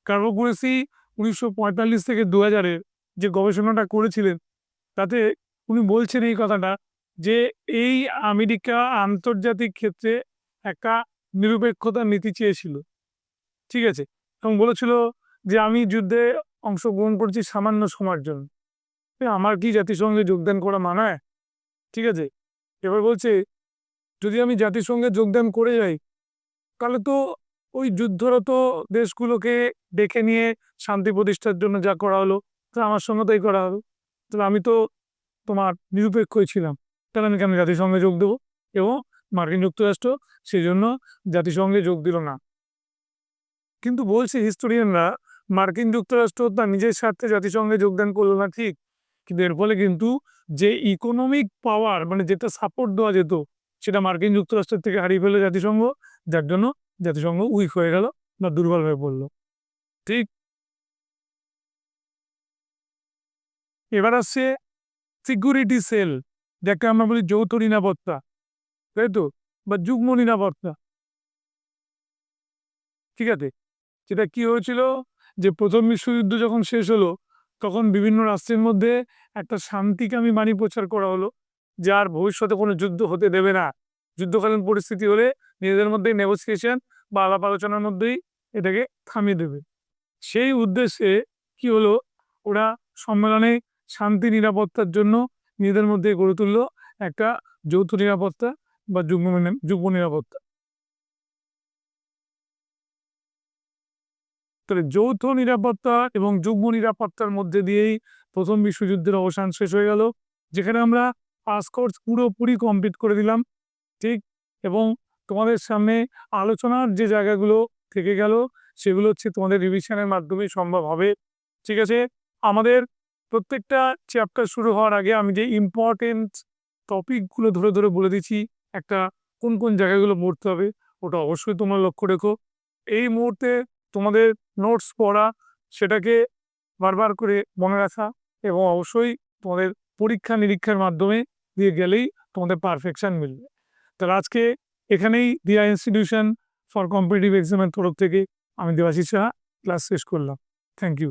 কার্ভোকুরেসি 1945 থেকে 2000-এর যে গবেষণাটা করেছিলেন, তাতে উনি বলছেন এই কথাটা, যে এই আমেরিকা আন্তর্জাতিক ক্ষেত্রে একটা নিরপেক্ষতার নীতি চেয়েছিল, ঠিক আছে? এবং বলেছিল যে আমি যুদ্ধে অংশগ্রহণ করছি সামান্য সময়ের জন্য, আমার কি জাতিসংঘে যোগদান করা মানায়? ঠিক আছে। এবার বলছে যদি আমি জাতিসংঘে যোগদান করে যাই, তাহলে তো ওই যুদ্ধরত দেশগুলোকে ডেকে নিয়ে শান্তি প্রতিষ্ঠার জন্য যা করা হলো, তা আমার সঙ্গে তাই করা হলো, তাহলে আমি তো তোমার নিরপেক্ষই ছিলাম, তাহলে আমি কেন জাতিসংঘে যোগ দেবো? এবং মার্কিন যুক্তরাষ্ট্র সেই জন্য জাতিসংঘে যোগ দিল না। কিন্তু বলছে হিস্টোরিয়ানরা, মার্কিন যুক্তরাষ্ট্র তার নিজের স্বার্থে জাতিসংঘে যোগদান করলো না, ঠিক, কিন্তু এর ফলে কিন্তু যে ইকোনমিক পাওয়ার, মানে যেটা সাপোর্ট দেওয়া যেত, সেটা মার্কিন যুক্তরাষ্ট্রের থেকে হারিয়ে ফেললো জাতিসংঘ, যার জন্য জাতিসংঘ উইক হয়ে গেল বা দুর্বল হয়ে পড়লো, ঠিক। এবার আসছে সিকিউরিটি সেল, যাকে আমরা বলি যৌথ নিরাপত্তা, তাই তো, বা যুগ্ম নিরাপত্তা, ঠিক আছে। সেটা কি হয়েছিল, যে প্রথম বিশ্বযুদ্ধ যখন শেষ হলো, তখন বিভিন্ন রাষ্ট্রের মধ্যে একটা শান্তিকামী বাণী প্রচার করা হলো, যার ভবিষ্যতে কোনো যুদ্ধ হতে দেবে না, যুদ্ধকালীন পরিস্থিতি হলে নিজেদের মধ্যে নেগোসিয়েশন বা আলাপ আলোচনার মধ্যেই এটাকে থামিয়ে দেবে। সেই উদ্দেশ্যে কি হলো, ওরা সম্মেলনে শান্তি নিরাপত্তার জন্য নিজেদের মধ্যে গড়ে তুললো একটা যৌথ নিরাপত্তা বা যুগ্ম নিরাপত্তা। তাহলে যৌথ নিরাপত্তা এবং যুগ্ম নিরাপত্তার মধ্যে দিয়েই প্রথম বিশ্বযুদ্ধের অবসান শেষ হয়ে গেল, যেখানে আমরা পাস কোর্স পুরোপুরি কমপ্লিট করে দিলাম, ঠিক। এবং তোমাদের সামনে আলোচনার যে জায়গাগুলো থেকে গেল, সেগুলো হচ্ছে তোমাদের রিভিশনের মাধ্যমেই সম্ভব হবে, ঠিক আছে। আমাদের প্রত্যেকটা চ্যাপ্টার শুরু হওয়ার আগে আমি যে ইম্পর্টেন্ট টপিকগুলো ধরে ধরে বলে দিচ্ছি, একটা কোন কোন জায়গাগুলো পড়তে হবে, ওটা অবশ্যই তোমরা লক্ষ্য রেখো। এই মুহূর্তে তোমাদের নোটস পড়া, সেটাকে বারবার করে মনে রাখা, এবং অবশ্যই তোমাদের পরীক্ষা নিরীক্ষার মাধ্যমে দিয়ে গেলেই তোমাদের পারফেকশন মিলবে। তাহলে আজকে এখানেই দিয়া ইনস্টিটিউশন ফর কম্পিটিটিভ এক্সামের তরফ থেকে আমি দেবাশিস সাহা ক্লাস শেষ করলাম। Thank you.